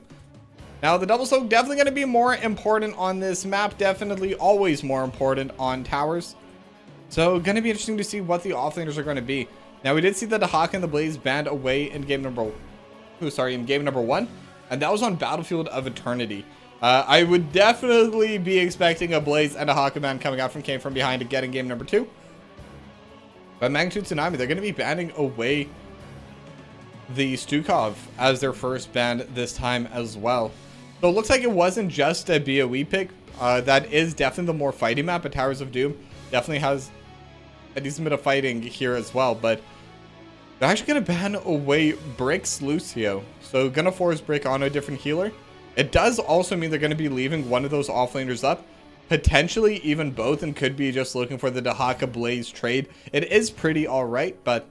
Now, the double soak definitely going to be more important on this map. Definitely always more important on towers. So, going to be interesting to see what the offlaners are going to be. Now, we did see that the Hawk and the Blaze banned away in game number 1. And that was on Battlefield of Eternity. I would definitely be expecting a Blaze and a Hawk ban coming out from Came From Behind to get in game number 2. But Magnitude Tsunami, they're going to be banning away the Stukov as their first ban this time as well. So it looks like it wasn't just a BOE pick. That is definitely the more fighting map, but Towers of Doom definitely has a decent bit of fighting here as well. But they're actually going to ban away Brick's Lucio. So going to force Brick on a different healer. It does also mean they're going to be leaving one of those offlaners up. Potentially even both, and could be just looking for the Dahaka Blaze trade. It is pretty alright, but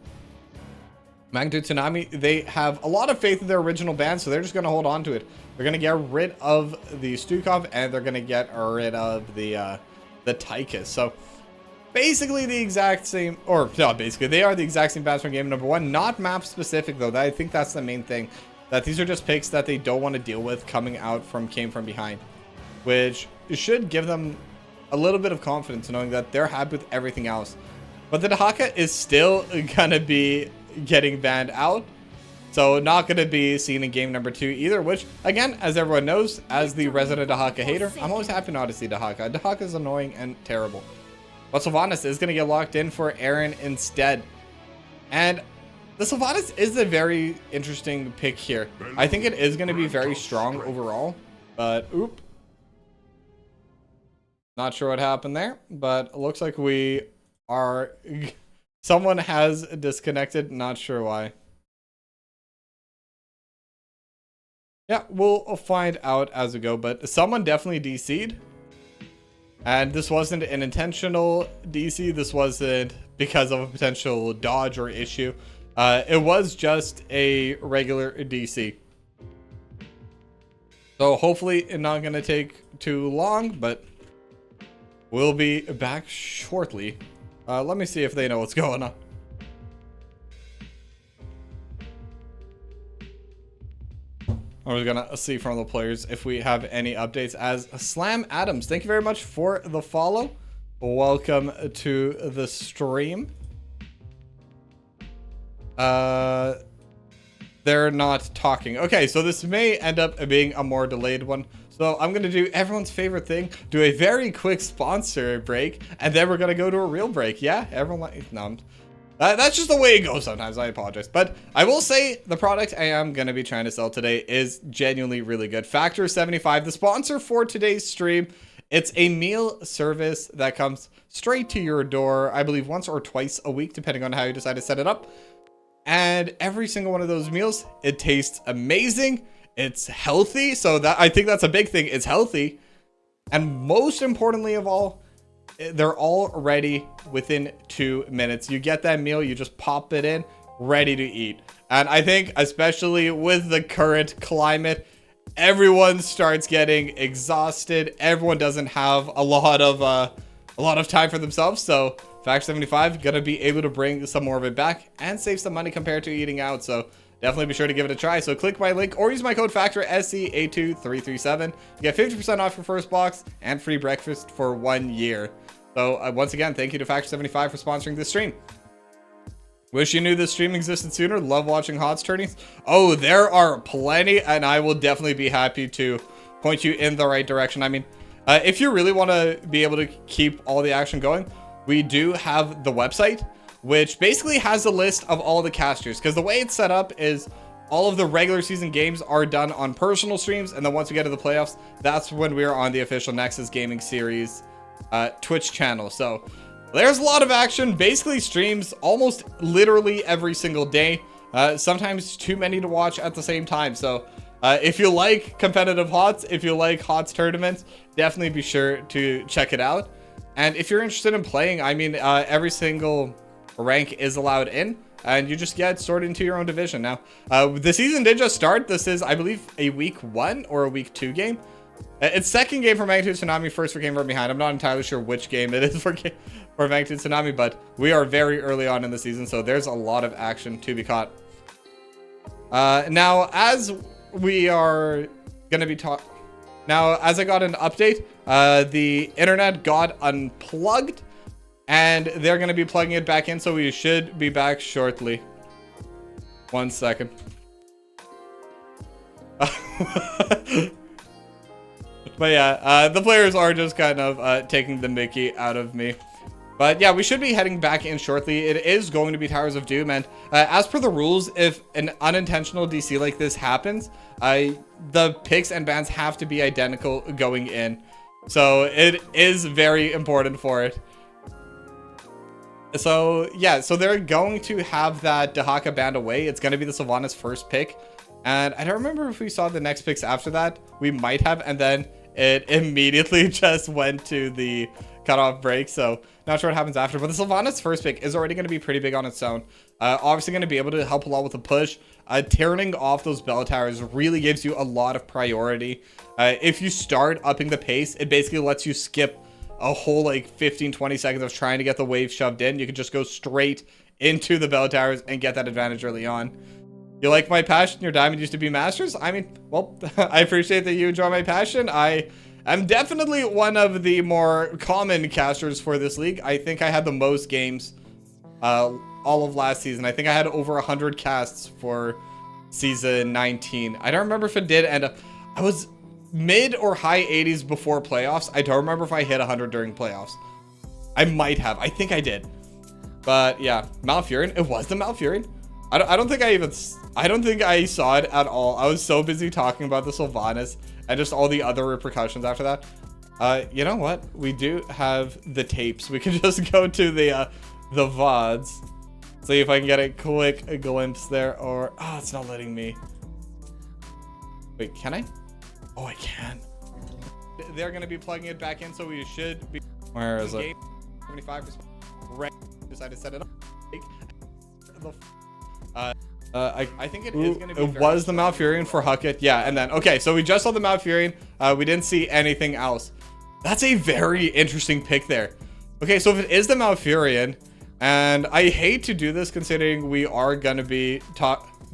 Magnitude Tsunami, they have a lot of faith in their original ban, so they're just going to hold on to it. They're going to get rid of the Stukov, and they're going to get rid of the Tychus. So basically the exact same, or no, basically they are the exact same bans from game number 1. Not map specific though. I think that's the main thing. That these are just picks that they don't want to deal with coming out from Came From Behind, which should give them a little bit of confidence knowing that they're happy with everything else. But the Dahaka is still gonna be getting banned out, so not gonna be seen in game number 2 either, which again, as everyone knows, as the resident Dahaka hater, I'm always happy not to see Dahaka. Dahaka is annoying and terrible. But Sylvanas is gonna get locked in for Aaron instead, and the Sylvanas is a very interesting pick here. I think it is gonna be very strong overall, but oop. Not sure what happened there, but it looks like we are... Someone has disconnected, not sure why. Yeah, we'll find out as we go, but someone definitely DC'd. And this wasn't an intentional DC, this wasn't because of a potential dodge or issue. It was just a regular DC. So hopefully it's not going to take too long, but... we'll be back shortly. Let me see if they know what's going on. We're gonna see from the players if we have any updates. As Slam Adams, thank you very much for the follow. Welcome to the stream. They're not talking. Okay, so this may end up being a more delayed one. So I'm going to do everyone's favorite thing, do a very quick sponsor break, and then we're going to go to a real break. Yeah, everyone, no, that's just the way it goes sometimes. I apologize. But I will say the product I am going to be trying to sell today is genuinely really good. Factor 75, the sponsor for today's stream. It's a meal service that comes straight to your door, I believe once or twice a week, depending on how you decide to set it up. And every single one of those meals, it tastes amazing. It's healthy, so that I think that's a big thing. It's healthy, and most importantly of all, they're all ready within 2 minutes. You get that meal, you just pop it in, ready to eat. And I think especially with the current climate, everyone starts getting exhausted. Everyone doesn't have a lot of time for themselves, so Fact 75 gonna be able to bring some more of it back and save some money compared to eating out. So definitely be sure to give it a try. So click my link or use my code FACTOR SC82337 to get 50% off your first box and free breakfast for 1 year. So once again, thank you to Factor 75 for sponsoring this stream. Wish you knew this stream existed sooner. Love watching HOTS tourneys. Oh, there are plenty, and I will definitely be happy to point you in the right direction. I mean, if you really want to be able to keep all the action going, we do have the website, which basically has a list of all the casters, because the way it's set up is all of the regular season games are done on personal streams, and then once we get to the playoffs, that's when we're on the official Nexus Gaming Series Twitch channel. So there's a lot of action, basically streams almost literally every single day. sometimes too many to watch at the same time. So if you like competitive HOTS, if you like HOTS tournaments, definitely be sure to check it out. And if you're interested in playing, I mean, every single rank is allowed in, and you just get sorted into your own division. Now, the season did just start. This is, I believe, a week 1 or a week 2 game. It's second game for Magnitude Tsunami, first for Game From Behind. I'm not entirely sure which game it is for Magnitude Tsunami, but we are very early on in the season, so there's a lot of action to be caught. Now, as we are going to be now, as I got an update, the internet got unplugged, and they're going to be plugging it back in, so we should be back shortly. 1 second. But yeah, the players are just kind of taking the mickey out of me. But yeah, we should be heading back in shortly. It is going to be Towers of Doom, and as per the rules, if an unintentional DC like this happens, the picks and bans have to be identical going in. So it is very important for it. So yeah, so they're going to have that Dahaka banned away. It's going to be the Sylvanas first pick. And I don't remember if we saw the next picks after that. We might have, and then it immediately just went to the cutoff break. So not sure what happens after, but the Sylvanas first pick is already going to be pretty big on its own. Obviously going to be able to help a lot with the push. Turning off those bell towers really gives you a lot of priority. If you start upping the pace, it basically lets you skip a whole like 15-20 seconds of trying to get the wave shoved in. You can just go straight into the bell towers and get that advantage early on. You like my passion? Your diamond used to be masters? I mean, well, I appreciate that you enjoy my passion. I am definitely one of the more common casters for this league. I think I had the most games all of last season. I think I had over 100 casts for season 19. I don't remember if it did end up. I was mid or high 80s before playoffs. I don't remember if I hit 100 during playoffs. I might have. I think I did. But yeah, Malfurion. It was the Malfurion. I don't think I saw it at all. I was so busy talking about the Sylvanas and just all the other repercussions after that. You know what? We do have the tapes. We can just go to the VODs. See if I can get a quick glimpse there, or it's not letting me. Wait, can I? Oh, I can. They're gonna be plugging it back in, so we should be. Where is it? 75%. Right. Decided to set it up. I think it is going to be. It was the Malfurion for Huckett. Yeah, and then, okay, so we just saw the Malfurion. We didn't see anything else. That's a very interesting pick there. Okay, so if it is the Malfurion, and I hate to do this considering we are going to be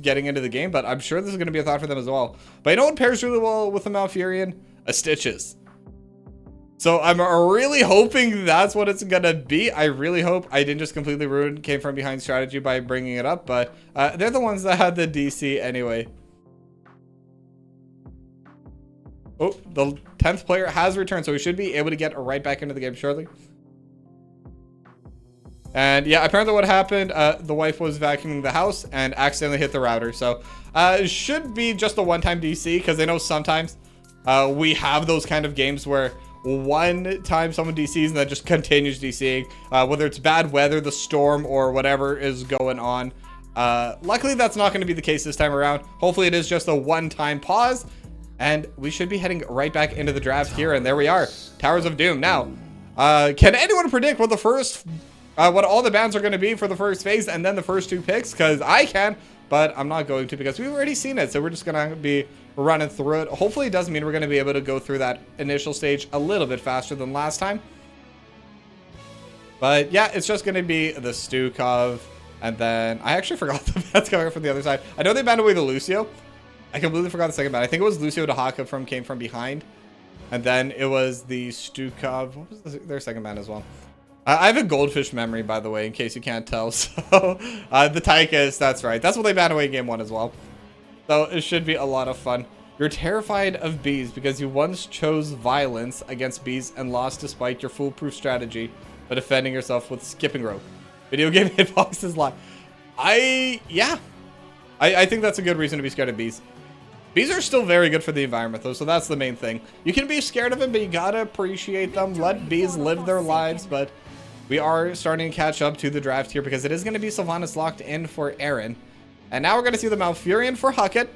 getting into the game, but I'm sure this is going to be a thought for them as well. But you know what pairs really well with the Malfurion? A Stitches. So I'm really hoping that's what it's going to be. I really hope I didn't just completely ruin Came From Behind strategy by bringing it up, but they're the ones that had the DC anyway. Oh, the 10th player has returned, so we should be able to get right back into the game shortly. And yeah, apparently what happened, the wife was vacuuming the house and accidentally hit the router. So it should be just a one-time DC, because I know sometimes we have those kind of games where one time someone DCs and then just continues DCing, whether it's bad weather, the storm, or whatever is going on. Luckily, that's not going to be the case this time around. Hopefully, it is just a one-time pause, and we should be heading right back into the draft here. And there we are, Towers of Doom. Now, can anyone predict what what all the bans are going to be for the first phase and then the first 2 picks? Because I can, but I'm not going to, because we've already seen it. So we're just going to be running through it. Hopefully it does mean we're going to be able to go through that initial stage a little bit faster than last time. But yeah, it's just going to be the Stukov, and then I actually forgot the bans coming from the other side. I know they banned away the Lucio. I completely forgot the second ban. I think it was Lucio Dahaka from Came From Behind, and then it was the Stukov. What was their second ban as well? I have a goldfish memory, by the way, in case you can't tell. So the Tychus, that's right. That's what they banned away in game 1 as well. So it should be a lot of fun. You're terrified of bees because you once chose violence against bees and lost despite your foolproof strategy by defending yourself with skipping rope. Video game hitboxes lie. I think that's a good reason to be scared of bees. Bees are still very good for the environment, though, so that's the main thing. You can be scared of them, but you gotta appreciate them. Let bees live their lives, but we are starting to catch up to the draft here because it is going to be Sylvanas locked in for Aaron. And now we're going to see the Malfurion for Huckett.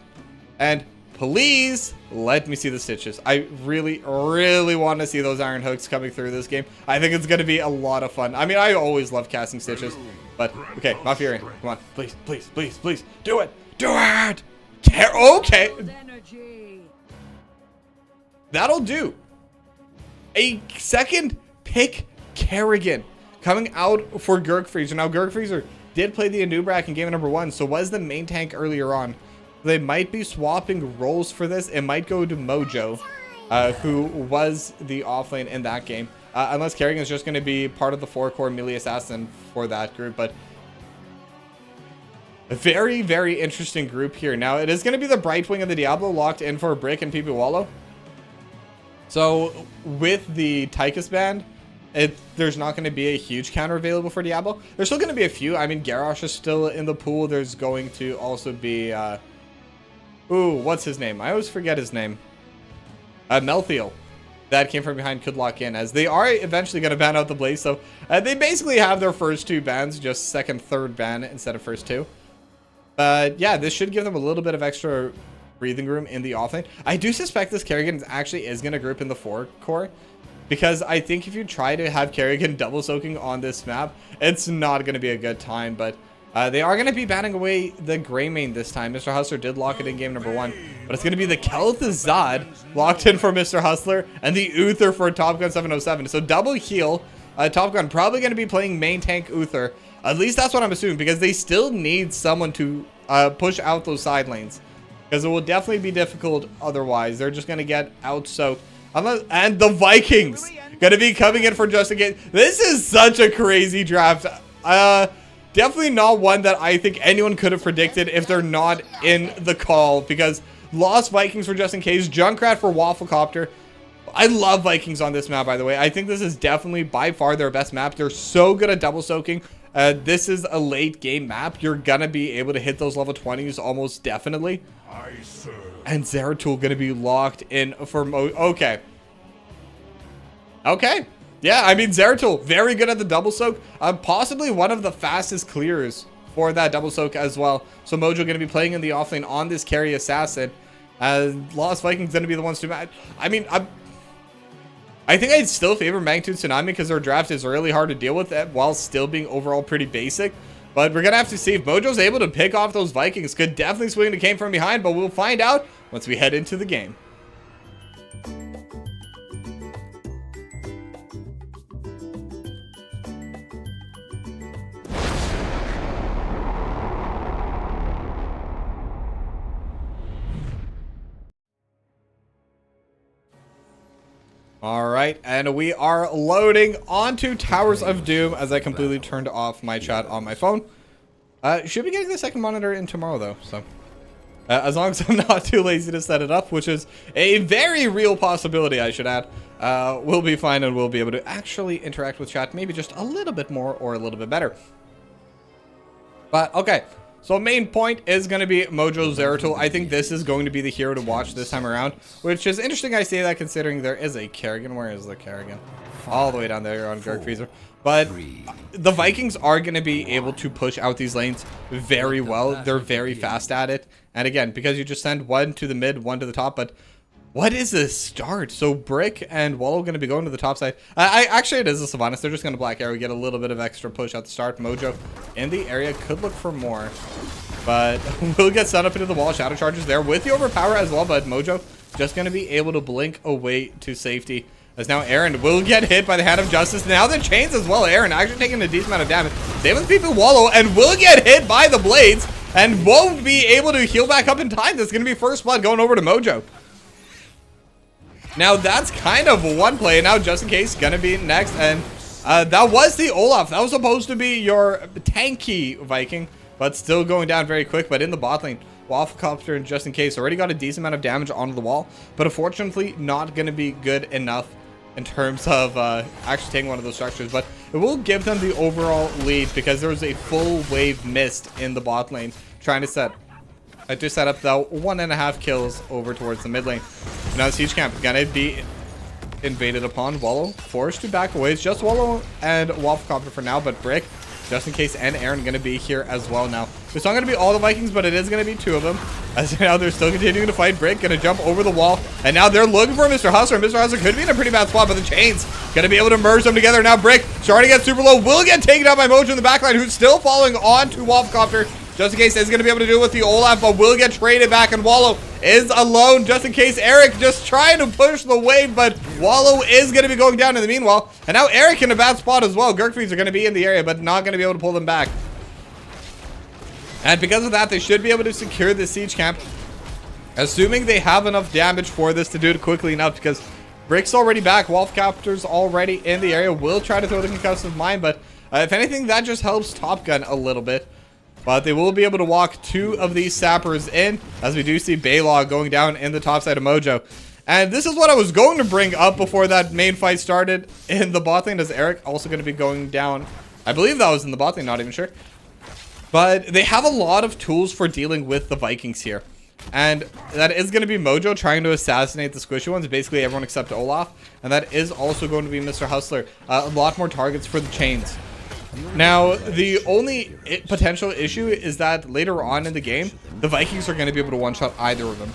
And please let me see the Stitches. I really, really want to see those Iron Hooks coming through this game. I think it's going to be a lot of fun. I mean, I always love casting Stitches. But, okay, Malfurion, come on. Please, please, please, please. Do it. Do it. Okay. That'll do. A second pick Kerrigan coming out for Gurkfreezer. Now, Gurkfreezer did play the Anubrak in game number 1, so was the main tank earlier on. They might be swapping roles for this. It might go to Mojo, who was the offlane in that game. Unless Kerrigan is just going to be part of the 4-core melee assassin for that group. But a very, very interesting group here. Now, it is going to be the Brightwing of the Diablo locked in for Brick and PP Wallow. So, with the Tychus band, there's not going to be a huge counter available for Diablo. There's still going to be a few. I mean, Garrosh is still in the pool. There's going to also be... ooh, what's his name? I always forget his name. Melthiel. That came from behind could lock in, as they are eventually going to ban out the Blaze. So, they basically have their first 2 bans, just second, third ban instead of first 2. But, yeah, this should give them a little bit of extra breathing room in the offlane. I do suspect this Kerrigan actually is going to group in the 4-core. Because I think if you try to have Kerrigan double soaking on this map, it's not going to be a good time. But they are going to be banning away the Greymane this time. Mr. Hustler did lock it in game number 1. But it's going to be the Kel'Thuzad locked in for Mr. Hustler and the Uther for Top Gun 707. So double heal. Top Gun probably going to be playing main tank Uther. At least that's what I'm assuming, because they still need someone to push out those side lanes. Because it will definitely be difficult otherwise. They're just going to get out soaked. And the Vikings going to be coming in for just in case. This is such a crazy draft. Definitely not one that I think anyone could have predicted if they're not in the call. Because Lost Vikings for just in case. Junkrat for Wafflecopter. I love Vikings on this map, by the way. I think this is definitely by far their best map. They're so good at double soaking. This is a late game map. You're going to be able to hit those level 20s almost definitely. And Zeratul going to be locked in for okay. Okay. Yeah, I mean, Zeratul, very good at the double soak. Possibly one of the fastest clears for that double soak as well. So Mojo going to be playing in the offlane on this carry assassin. Lost Vikings going to be the ones to match. I mean, I think I'd still favor Magnitude Tsunami because their draft is really hard to deal with while still being overall pretty basic. But we're going to have to see if Mojo's able to pick off those Vikings. Could definitely swing the game from behind, but we'll find out once we head into the game. All right, and we are loading onto Towers of Doom as I completely turned off my chat on my phone. Should be getting the second monitor in tomorrow, though, so as long as I'm not too lazy to set it up, which is a very real possibility, I should add, we'll be fine and we'll be able to actually interact with chat maybe just a little bit more or a little bit better. But, okay. So main point is going to be Mojo Zeratul. I think this is going to be the hero to watch this time around, which is interesting I say that considering there is a Kerrigan. Where is the Kerrigan? All the way down there on Gurkfreezer. But the Vikings are going to be able to push out these lanes very well. They're very fast at it. And again, because you just send one to the mid, one to the top, but what is this start? So Brick and Wallow going to be going to the top side. Actually, it is a Sylvanas. They're just going to Black Arrow, get a little bit of extra push at the start. Mojo in the area could look for more, but will get set up into the wall. Shadow charges there with the overpower as well, but Mojo just going to be able to blink away to safety. As now Aaron will get hit by the Hand of Justice. Now the chains as well. Aaron actually taking a decent amount of damage. Same with people Wallow and will get hit by the blades and won't be able to heal back up in time. That's going to be first blood going over to Mojo. Now that's kind of one play. Now just in case gonna be next, and that was the Olaf. That was supposed to be your tanky Viking, but still going down very quick. But in the bot lane, Wafflecopter just in case already got a decent amount of damage onto the wall, but unfortunately not gonna be good enough in terms of actually taking one of those structures. But it will give them the overall lead because there was a full wave missed in the bot lane trying to set up the 1.5 kills over towards the mid lane. Now Siege Camp gonna be invaded upon. Wallow forced to back away. It's just Wallow and Wafflecopter for now, but Brick just in case, and Aaron going to be here as well now. It's not going to be all the Vikings, but it is going to be 2 of them. As now they're still continuing to fight. Brick going to jump over the wall, and now they're looking for Mr. Hustler. Mr. Hustler could be in a pretty bad spot, but the chains going to be able to merge them together. Now Brick starting to get super low, will get taken out by Mojo in the backline, who's still following on to Wolfcopter. Just in case is going to be able to do it with the Olaf, but will get traded back, and Wallow is alone just in case. Eric just trying to push the wave, but Wallow is going to be going down in the meanwhile. And now Eric in a bad spot as well. Gurkfeeds are going to be in the area, but not going to be able to pull them back. And because of that, they should be able to secure the siege camp, assuming they have enough damage for this to do it quickly enough, because Brick's already back. Wolfcopter's already in the area. Will try to throw the concussive mine, but if anything, that just helps Top Gun a little bit. But they will be able to walk 2 of these sappers in, as we do see Baylog going down in the top side of Mojo. And this is what I was going to bring up before that main fight started in the bot lane. Is Eric also going to be going down? I believe that was in the bot lane, not even sure. But they have a lot of tools for dealing with the Vikings here. And that is going to be Mojo trying to assassinate the squishy ones, basically everyone except Olaf. And that is also going to be Mr. Hustler. A lot more targets for the chains. Now, the only potential issue is that later on in the game, the Vikings are going to be able to one-shot either of them.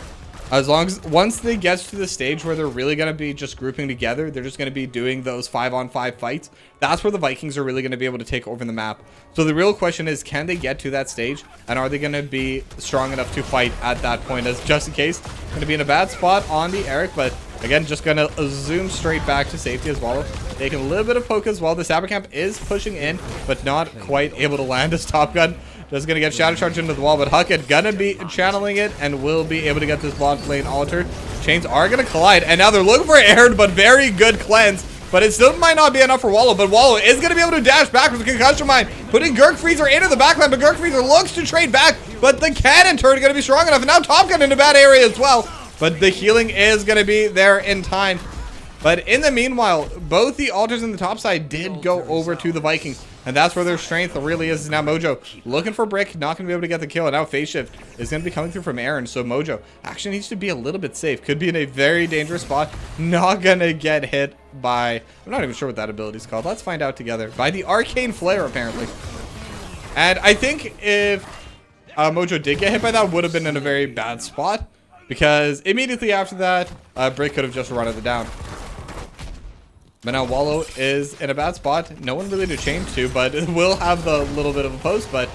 As long as, once they get to the stage where they're really going to be just grouping together, they're just going to be doing those 5-on-5 fights. That's where the Vikings are really going to be able to take over the map. So the real question is, can they get to that stage? And are they going to be strong enough to fight at that point? As just in case, going to be in a bad spot on the Eric, but again, just going to zoom straight back to safety as well. Taking a little bit of poke as well. The Sapper Camp is pushing in, but not quite able to land his Top Gun. Just going to get Shadow Charge into the wall, but Huckett going to be channeling it and will be able to get this bot lane altar. Chains are going to collide, and now they're looking for Aaron, but very good cleanse. But it still might not be enough for Wallow, but Wallow is going to be able to dash back with the concussion mine, putting Gurk Freezer into the backline, but Gurk Freezer looks to trade back, but the cannon turret is going to be strong enough, and now Top Gun in a bad area as well. But the healing is going to be there in time. But in the meanwhile, both the altars in the top side did go over to the Vikings. And that's where their strength really is now. Mojo looking for Brick, not going to be able to get the kill. And now Phase Shift is going to be coming through from Aaron. So Mojo actually needs to be a little bit safe. Could be in a very dangerous spot. Not going to get hit by, I'm not even sure what that ability is called. Let's find out together. By the Arcane Flare, apparently. And I think if Mojo did get hit by that, would have been in a very bad spot. Because immediately after that, Brick could have just run it down. But now Wallow is in a bad spot. No one really to change to, but it will have the little bit of a post. But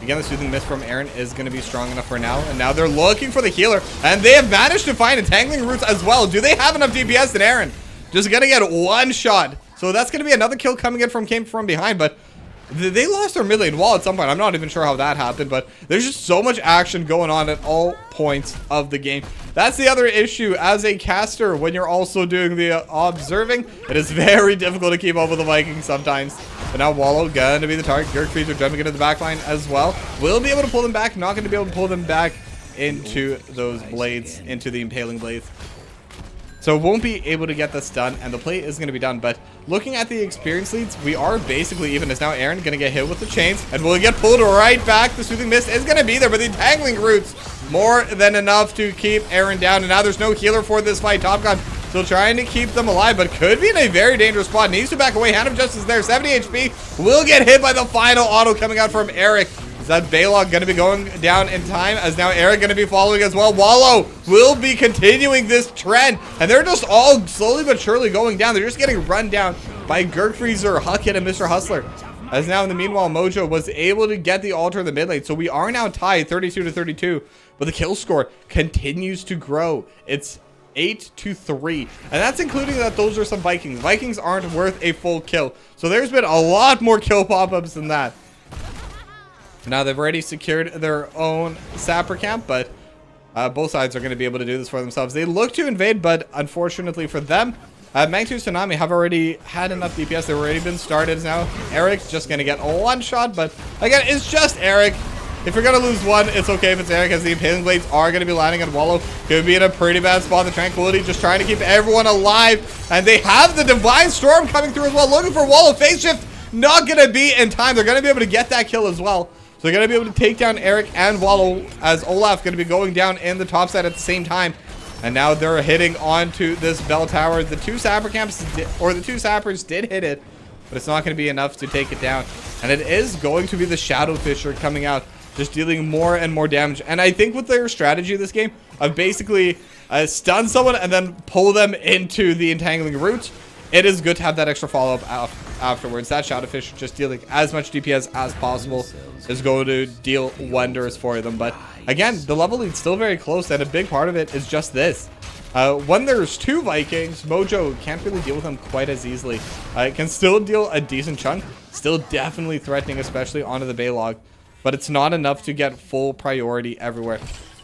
again, the Soothing Mist from Aaron is going to be strong enough for now. And now they're looking for the healer. And they have managed to find Entangling Roots as well. Do they have enough DPS than Aaron? Just going to get one shot. So that's going to be another kill coming in came from behind. But they lost their mid lane wall at some point. I'm not even sure how that happened, but there's just so much action going on at all points of the game. That's the other issue as a caster when you're also doing the observing. It is very difficult to keep up with the Vikings sometimes. But now Wallow going to be the target. Gurk Freezer jumping into the backline as well. Will be able to pull them back. Not going to be able to pull them back into those blades, into the impaling blades. So won't be able to get this done, and the play is going to be done. But looking at the experience leads, we are basically even. As now Aaron going to get hit with the chains, and will get pulled right back. The Soothing Mist is going to be there, but the Entangling Roots more than enough to keep Aaron down. And now there's no healer for this fight. Top Gun still trying to keep them alive, but could be in a very dangerous spot. Needs to back away. Hand of Justice there, 70 HP. Will get hit by the final auto coming out from Eric. Is that Baylog going to be going down in time? As now Eric going to be following as well. Wallow will be continuing this trend. And they're just all slowly but surely going down. They're just getting run down by Gurk Freezer, Huckett, and Mr. Hustler. As now in the meanwhile, Mojo was able to get the altar in the mid lane. So we are now tied 32-32. But the kill score continues to grow. It's 8-3. And that's including that those are some Vikings. Vikings aren't worth a full kill. So there's been a lot more kill pop-ups than that. Now they've already secured their own Sapper Camp, but both sides are going to be able to do this for themselves. They look to invade, but unfortunately for them, Nexus Tsunami have already had enough DPS. They've already been started now. Eric's just going to get one shot, but again, it's just Eric. If you're going to lose one, it's okay if it's Eric, as the Impaling Blades are going to be landing on Wallow. Could be in a pretty bad spot. The Tranquility just trying to keep everyone alive, and they have the Divine Storm coming through as well. Looking for Wallow. Phase Shift not going to be in time. They're going to be able to get that kill as well. So they're going to be able to take down Eric and Wallow, as Olaf going to be going down in the top side at the same time. And now they're hitting onto this bell tower. The two Sapper Camps, or the two Sappers did hit it, but it's not going to be enough to take it down. And it is going to be the Shadow Fisher coming out, just dealing more and more damage. And I think with their strategy this game of basically stun someone and then pull them into the entangling roots, it is good to have that extra follow-up afterwards. That Shadow Fisher just dealing as much DPS as possible is going to deal wonders for them. But again, the level lead's still very close, and a big part of it is just this. When there's 2 Vikings, Mojo can't really deal with them quite as easily. It can still deal a decent chunk, still definitely threatening, especially onto the Baylog, but it's not enough to get full priority everywhere.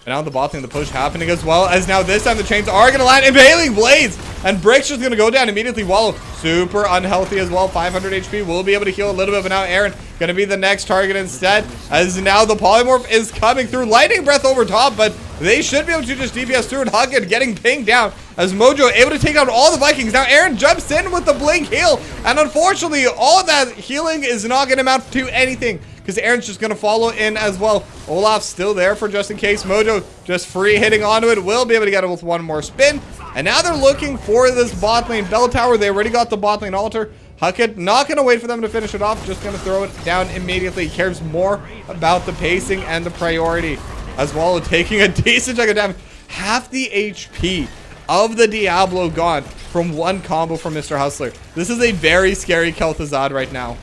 And now the bot lane, the push happening as well, as now this time the chains are going to land. Impaling Blades, and Brick's just going to go down immediately. Wallow, super unhealthy as well. 500 HP, will be able to heal a little bit, but now Aaron going to be the next target instead, as now the Polymorph is coming through. Lightning Breath over top, but they should be able to just DPS through and hug it, getting pinged down, as Mojo able to take out all the Vikings. Now Aaron jumps in with the blink heal, and unfortunately all of that healing is not going to amount to anything, because Aaron's just going to follow in as well. Olaf's still there for just in case. Mojo just free hitting onto it. Will be able to get it with one more spin. And now they're looking for this bot lane bell tower. They already got the bot lane altar. Huckett not going to wait for them to finish it off. Just going to throw it down immediately. He cares more about the pacing and the priority, as well as taking a decent chunk of damage. Half the HP of the Diablo gone from one combo from Mr. Hustler. This is a very scary Kel'Thuzad right now.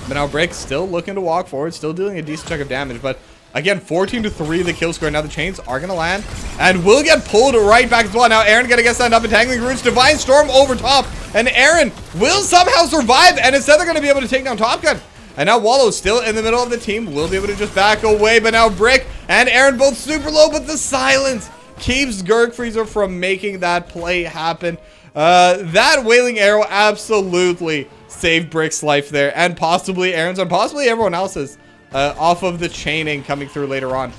But now Brick still looking to walk forward, still dealing a decent chunk of damage. But again, 14-3 the kill score. Now the chains are going to land and will get pulled right back as well. Now Aaron going to get sent up, entangling roots, Divine Storm over top, and Aaron will somehow survive, and instead they're going to be able to take down Top Gun. And now Wallow still in the middle of the team, will be able to just back away. But now Brick and Aaron both super low, but the silence keeps Gurk Freezer from making that play happen. That Wailing Arrow absolutely saved Brick's life there, and possibly Aaron's and possibly everyone else's off of the chaining coming through later on.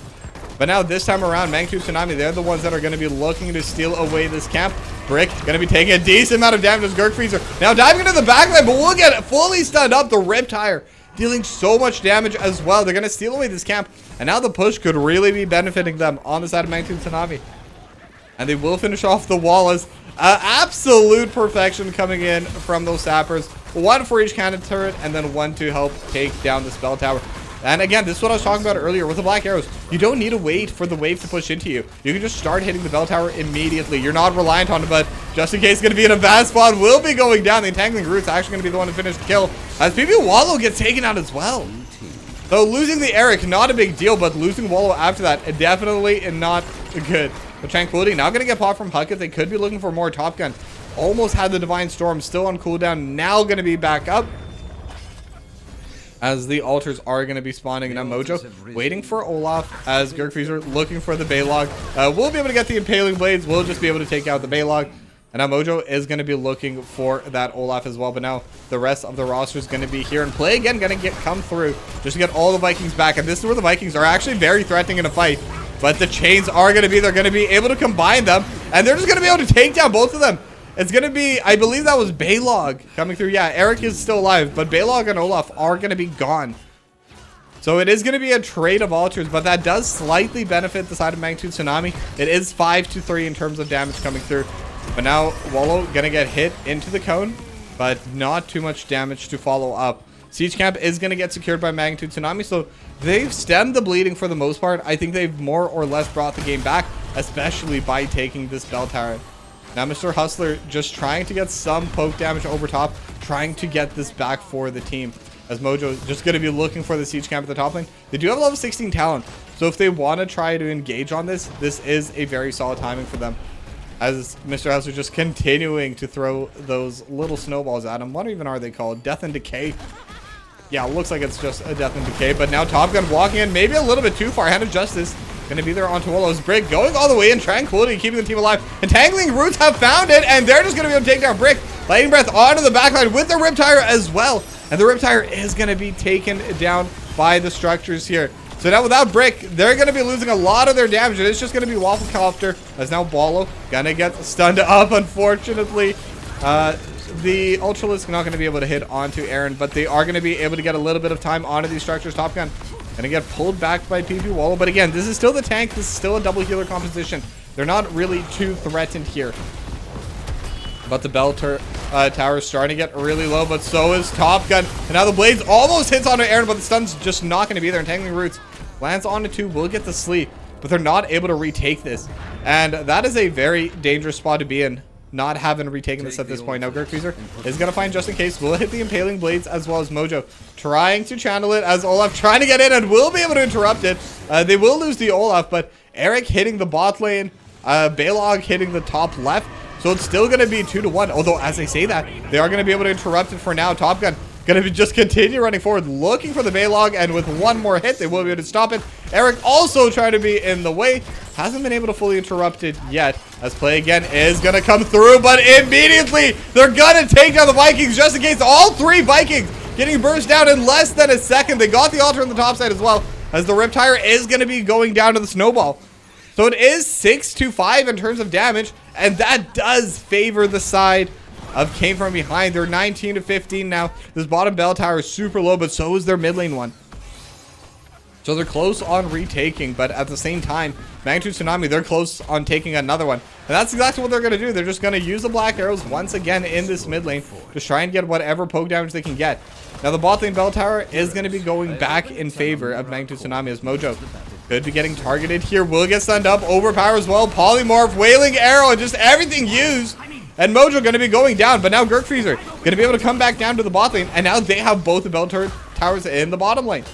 But now this time around, Magnitude Tsunami, they're the ones that are going to be looking to steal away this camp. Brick going to be taking a decent amount of damage as Gurk Freezer now diving into the backline, but we'll get fully stunned up. The Riptire dealing so much damage as well. They're going to steal away this camp, and now the push could really be benefiting them on the side of Magnitude Tsunami. And they will finish off the wall as absolute perfection coming in from those sappers. One for each cannon turret, and then one to help take down the spell tower. And again, this is what I was talking about earlier with the black arrows. You don't need to wait for the wave to push into you. You can just start hitting the bell tower immediately. You're not reliant on it, but just in case it's going to be in a bad spot, will be going down. The entangling root's actually going to be the one to finish the kill, as PB Wallow gets taken out as well. So losing the Eric, not a big deal, but losing Wallow after that, definitely not good. But Tranquility now going to get popped from Huckett. They could be looking for more Top Gun. Almost had the Divine Storm still on cooldown. Now going to be back up, as the altars are going to be spawning. Now Mojo waiting for Olaf, as Gurk Freezer looking for the Baylog. We'll be able to get the Impaling Blades. We'll just be able to take out the Baylog. And now Mojo is going to be looking for that Olaf as well. But now the rest of the roster is going to be here and play again. Going to come through just to get all the Vikings back. And this is where the Vikings are actually very threatening in a fight. But the chains are going to be, they're going to be able to combine them. And they're just going to be able to take down both of them. It's going to be, I believe that was Baylog coming through. Yeah, Eric is still alive, but Baylog and Olaf are going to be gone. So it is going to be a trade of altars, but that does slightly benefit the side of Magnitude Tsunami. It is 5-3 in terms of damage coming through. But now Wallow going to get hit into the cone, but not too much damage to follow up. Siege Camp is going to get secured by Magnitude Tsunami, so they've stemmed the bleeding for the most part. I think they've more or less brought the game back, especially by taking this bell tower. Now Mr. Hustler just trying to get some poke damage over top, trying to get this back for the team, as Mojo is just going to be looking for the Siege Camp at the top lane. They do have level 16 talent, so if they want to try to engage on this, this is a very solid timing for them. As Mr. Hustler just continuing to throw those little snowballs at him. What even are they called? Death and Decay? Yeah, it looks like it's just a Death and Decay, but now Top Gun walking in maybe a little bit too far. Hand of Justice going to be there onto Wallow's Brick, going all the way in. Tranquility keeping the team alive. Entangling Roots have found it, and they're just going to be able to take down Brick. Lightning Breath onto the backline with the Riptire as well. And the Riptire is going to be taken down by the structures here. So now without Brick, they're going to be losing a lot of their damage. And it's just going to be Waffle Copter, as now Wallow going to get stunned up, unfortunately. The Ultralisk not going to be able to hit onto Aaron, but they are going to be able to get a little bit of time onto these structures. Top Gun going to get pulled back by PP Wallow. But again, this is still the tank. This is still a double healer composition. They're not really too threatened here. But the bell tower is starting to get really low, but so is Top Gun. And now the blades almost hits onto Aaron, but the stun's just not going to be there. Entangling Roots lands onto 2, will get the sleep, but they're not able to retake this. And that is a very dangerous spot to be in, not having retaken this at this point. Now Gerkfeezer is going to find Just In Case, will hit the Impaling Blades as well as Mojo, trying to channel it as Olaf trying to get in and will be able to interrupt it. They will lose the Olaf, but Eric hitting the bot lane, Balog hitting the top left. So it's still going to be 2-1. Although, as I say that, they are going to be able to interrupt it for now. Top Gun going to just continue running forward, looking for the Balog. And with one more hit, they will be able to stop it. Eric also trying to be in the way. Hasn't been able to fully interrupt it yet. As play again is going to come through. But immediately, they're going to take down the Vikings. Just in case, all 3 Vikings getting burst down in less than a second. They got the altar on the top side as well. As the Riptire is going to be going down to the Snowball. So it is 6-5 in terms of damage, and that does favor the side of Came From Behind. They're 19-15 now. This bottom bell tower is super low, but so is their mid lane one. So they're close on retaking, but at the same time, Magnitude Tsunami, they're close on taking another one. And that's exactly what they're going to do. They're just going to use the black arrows once again in this mid lane to try and get whatever poke damage they can get. Now the bot lane bell tower is going to be going back in favor of Magnitude Tsunami as Mojo could be getting targeted here. Will get stunned up. Overpower as well. Polymorph, Wailing Arrow, and just everything used. And Mojo going to be going down. But now Gerkfeezer going to be able to come back down to the bot lane. And now they have both the bell towers in the bottom lane.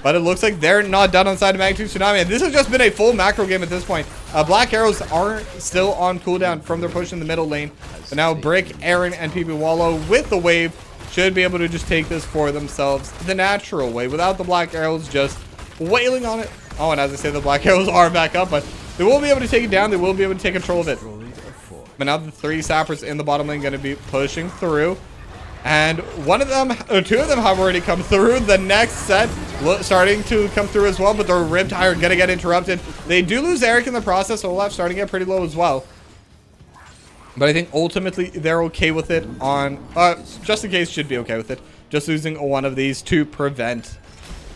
But it looks like they're not done on the side of Magnitude Tsunami. And this has just been a full macro game at this point. Black Arrows are still on cooldown from their push in the middle lane. But now Brick, Aaron, and PB Wallow with the wave should be able to just take this for themselves the natural way. Without the Black Arrows just wailing on it. Oh, and as I say, the Black Arrows are back up, but they will be able to take it down. They will be able to take control of it. But now the 3 sappers in the bottom lane going to be pushing through. And one of them, or 2 of them have already come through. The next set starting to come through as well, but the Riptire going to get interrupted. They do lose Eric in the process. Olaf starting to get pretty low as well. But I think ultimately they're okay with it on, Just In Case should be okay with it. Just losing one of these to prevent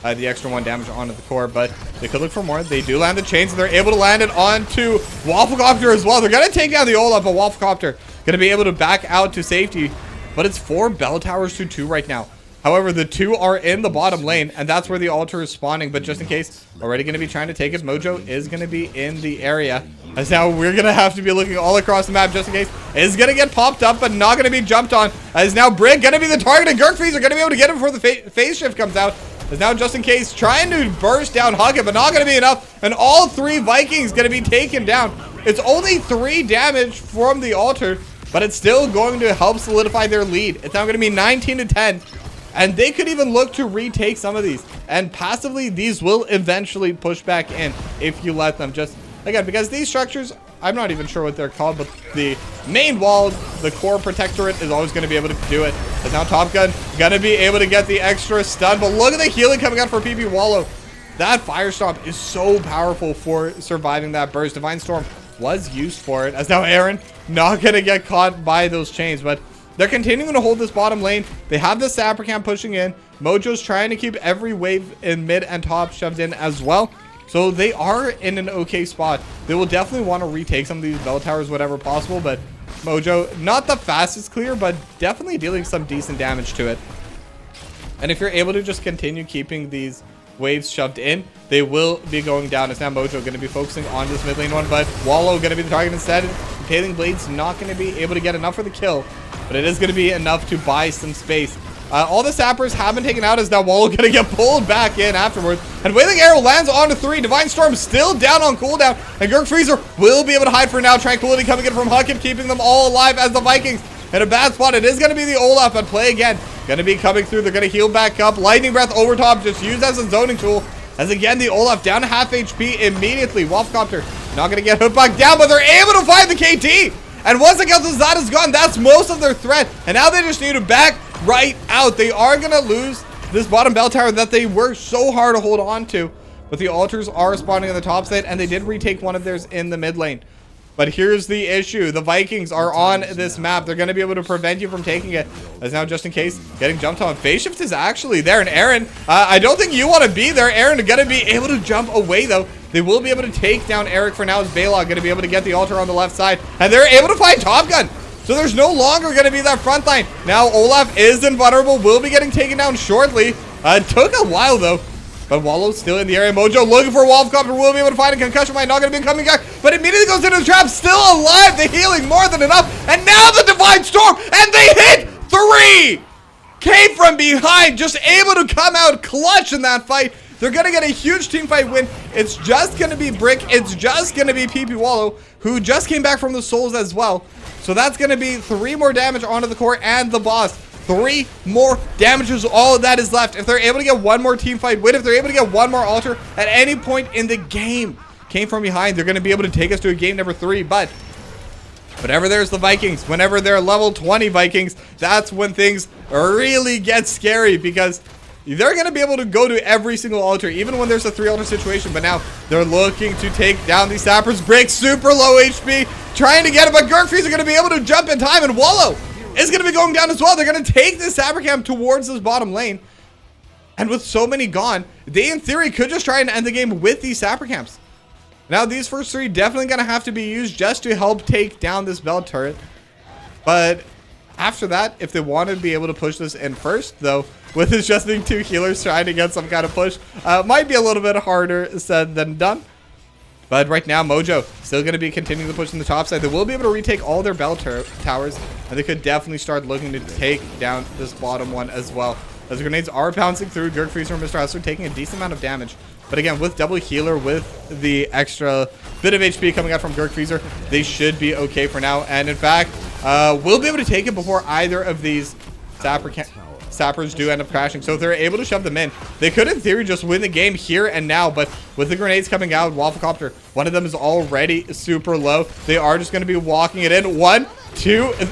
the extra 1 damage onto the core, but they could look for more. They do land the chains, and they're able to land it onto Wafflecopter as well. They're going to take down the Olaf, but Wafflecopter going to be able to back out to safety, but it's 4 bell towers to 2 right now. However, the 2 are in the bottom lane, and that's where the altar is spawning. But just in case, already going to be trying to take it. Mojo is going to be in the area. As now we're going to have to be looking all across the map just in case. Is going to get popped up, but not going to be jumped on. As now Brig going to be the target, and Gerkfeezer going to be able to get him before the phase shift comes out. As now Just In Case trying to burst down Hug it, but not going to be enough. And all 3 Vikings going to be taken down. It's only 3 damage from the altar, but it's still going to help solidify their lead. It's now going to be 19-10. And they could even look to retake some of these. And passively, these will eventually push back in if you let them. Just, again, because these structures, I'm not even sure what they're called, but the main wall, the core protectorate, is always going to be able to do it. But now Top Gun going to be able to get the extra stun. But look at the healing coming out for PB Wallow. That Fire Stomp is so powerful for surviving that burst. Divine Storm was used for it. As now Aaron not going to get caught by those chains, but they're continuing to hold this bottom lane. They have the Sapper Camp pushing in. Mojo's trying to keep every wave in mid and top shoved in as well. So they are in an okay spot. They will definitely want to retake some of these bell towers whatever possible. But Mojo, not the fastest clear, but definitely dealing some decent damage to it. And if you're able to just continue keeping these waves shoved in, they will be going down. It's now Mojo going to be focusing on this mid lane one, but Wallow going to be the target instead. Impaling Blade's not going to be able to get enough for the kill, but it is going to be enough to buy some space. All the sappers have been taken out, as now Wallow going to get pulled back in afterwards. And Wailing Arrow lands onto 3. Divine Storm still down on cooldown. And Gerkfeezer will be able to hide for now. Tranquility coming in from Huckett, keeping them all alive as the Vikings in a bad spot. It is going to be the Olaf, but play again. Going to be coming through. They're going to heal back up. Lightning Breath over top, just used as a zoning tool. As again, the Olaf down to half HP immediately. Wafflecopter not going to get hooked back down, but they're able to find the KT. And once again, the Zod is gone. That's most of their threat. And now they just need to back right out. They are going to lose this bottom bell tower that they worked so hard to hold on to. But the altars are spawning on the top side, and they did retake one of theirs in the mid lane. But here's the issue. The Vikings are on this map. They're going to be able to prevent you from taking it. As now, just in case, getting jumped on. Phase shift is actually there. And Aaron, I don't think you want to be there. Aaron is going to be able to jump away, though. They will be able to take down Eric for now, as Balog going to be able to get the altar on the left side. And they're able to find Top Gun. So there's no longer going to be that front line. Now Olaf is invulnerable, will be getting taken down shortly. It took a while though. But Wallow's still in the area. Mojo looking for a Wolf Copter. Will be able to find a concussion. Might not going to be coming back. But immediately goes into the trap. Still alive. The healing more than enough. And now the Divine Storm. And they hit 3. Came from behind. Just able to come out clutch in that fight. They're going to get a huge team fight win. It's just going to be Brick. It's just going to be PP Wallow, who just came back from the Souls as well. So that's going to be 3 more damage onto the core and the boss. 3 more damages, all of that is left. If they're able to get one more team fight win, if they're able to get one more altar at any point in the game, came from behind, they're going to be able to take us to a game number 3. But whenever there's the Vikings, whenever they're level 20 Vikings, that's when things really get scary, because they're going to be able to go to every single altar, even when there's a 3 altar situation. But now they're looking to take down these sappers. Brick super low HP, trying to get it, but Gurkfreeze are going to be able to jump in time, and Wallow is going to be going down as well. They're going to take this sapper camp towards this bottom lane. And with so many gone, they in theory could just try and end the game with these sapper camps. Now these first 3 definitely going to have to be used just to help take down this bell turret. But after that, if they want to be able to push this in first, though, with it just being 2 healers trying to get some kind of push, might be a little bit harder said than done. But right now, Mojo still going to be continuing to push in the top side. They will be able to retake all their bell towers, and they could definitely start looking to take down this bottom one as well. As the grenades are bouncing through, Gurkfreeze or Mr. Hustler taking a decent amount of damage. But again, with double healer, with the extra bit of HP coming out from Gurkfreezer, they should be okay for now. And in fact, we'll be able to take it before either of these sappers do end up crashing. So if they're able to shove them in, they could in theory just win the game here and now. But with the grenades coming out, Wafflecopter, one of them is already super low. They are just going to be walking it in. 1, 2, is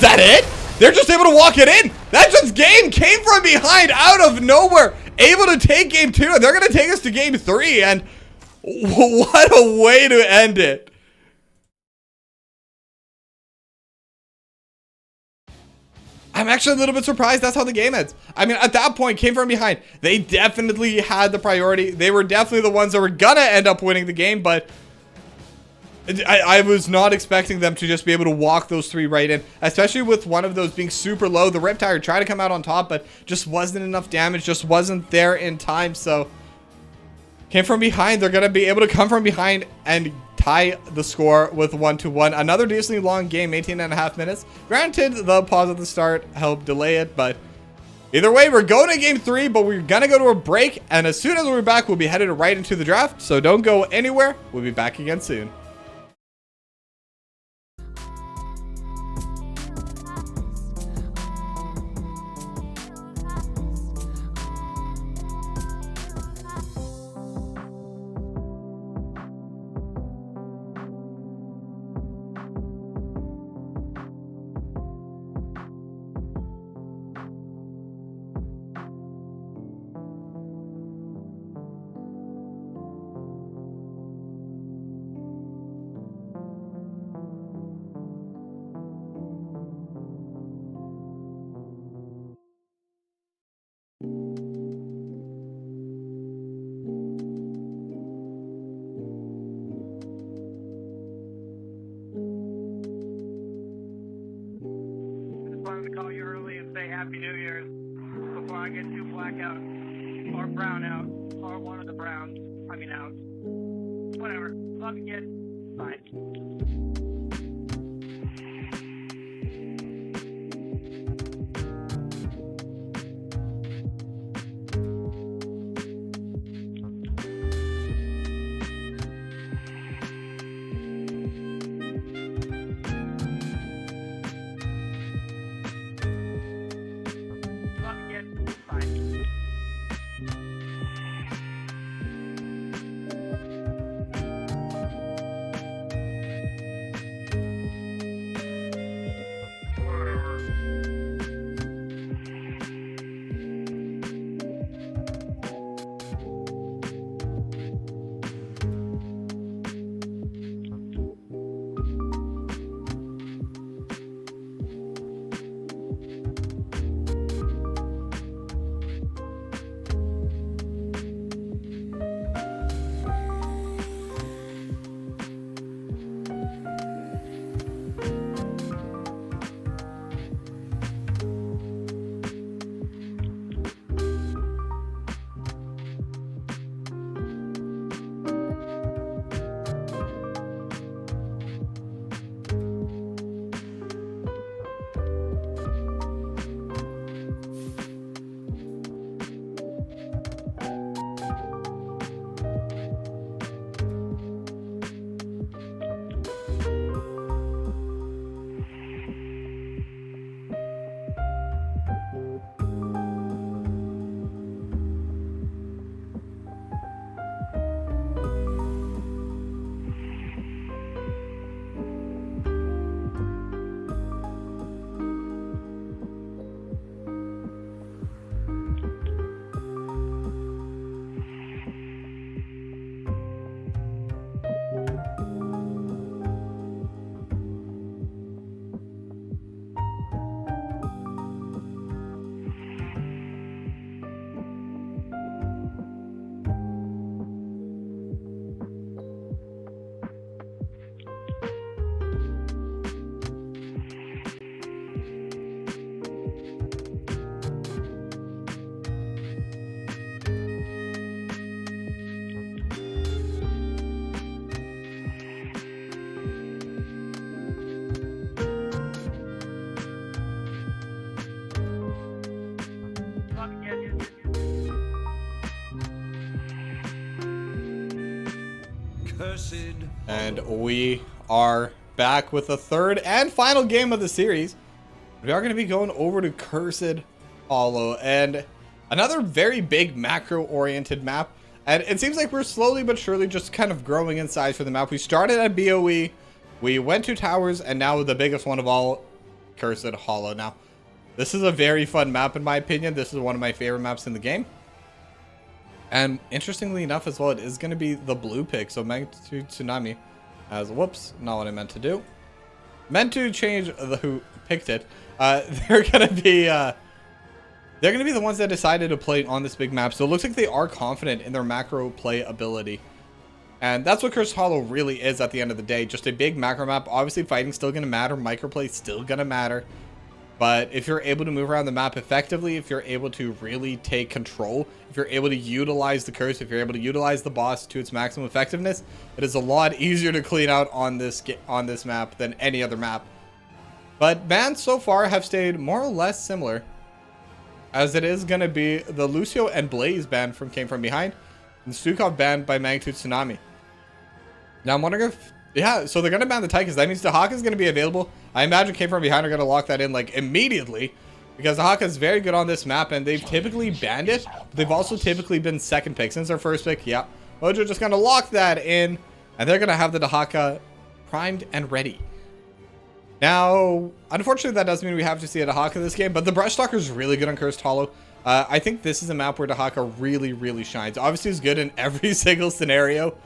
that it? They're just able to walk it in. That just game came from behind out of nowhere, able to take game 2, and they're going to take us to game 3. And what a way to end it. I'm actually a little bit surprised that's how the game ends. I mean, at that point, came from behind. They definitely had the priority. They were definitely the ones that were gonna end up winning the game, but I was not expecting them to just be able to walk those 3 right in, especially with one of those being super low. The Riptire tried to come out on top, but just wasn't enough damage, just wasn't there in time. So came from behind. They're gonna be able to come from behind and tie the score with 1-1. Another decently long game, 18.5 minutes. Granted, the pause at the start helped delay it, but either way, we're going to game 3, but we're gonna go to a break, and as soon as we're back, we'll be headed right into the draft. So don't go anywhere. We'll be back again soon. To call you early and say Happy New Year's before I get 2 blackout or brown out or one of the browns. I mean out. Whatever. Love you, kid. Bye. And we are back with the third and final game of the series. We are going to be going over to Cursed Hollow, and another very big macro-oriented map. And it seems like we're slowly but surely just kind of growing in size for the map. We started at BOE, we went to Towers, and now the biggest one of all, Cursed Hollow. Now, this is a very fun map in my opinion. This is one of my favorite maps in the game. And interestingly enough as well, it is going to be the blue pick. So Magnitude Tsunami as, whoops, not what I meant to do. Meant to change the who picked it. They're going to be the ones that decided to play on this big map. So it looks like they are confident in their macro play ability. And that's what Cursed Hollow really is at the end of the day. Just a big macro map. Obviously fighting's still going to matter. Microplay still going to matter. But if you're able to move around the map effectively, if you're able to really take control, if you're able to utilize the curse, if you're able to utilize the boss to its maximum effectiveness, it is a lot easier to clean out on this map than any other map. But bans so far have stayed more or less similar, as it is going to be the Lucio and Blaze ban came from behind, and Stukov banned by Magnitude Tsunami. Now I'm wondering if, yeah, so they're going to ban the Tychus. That means the Haka is going to be available. I imagine came from behind are going to lock that in like immediately, because the Haka is very good on this map, and they've typically banned it. But they've also typically been second pick since their first pick. Yeah, Mojo just going to lock that in, and they're going to have the Dahaka primed and ready. Now, unfortunately, that does mean we have to see a Dahaka this game, but the Brush Stalker is really good on Cursed Hollow. I think this is a map where Dahaka really, really shines. Obviously, it's good in every single scenario.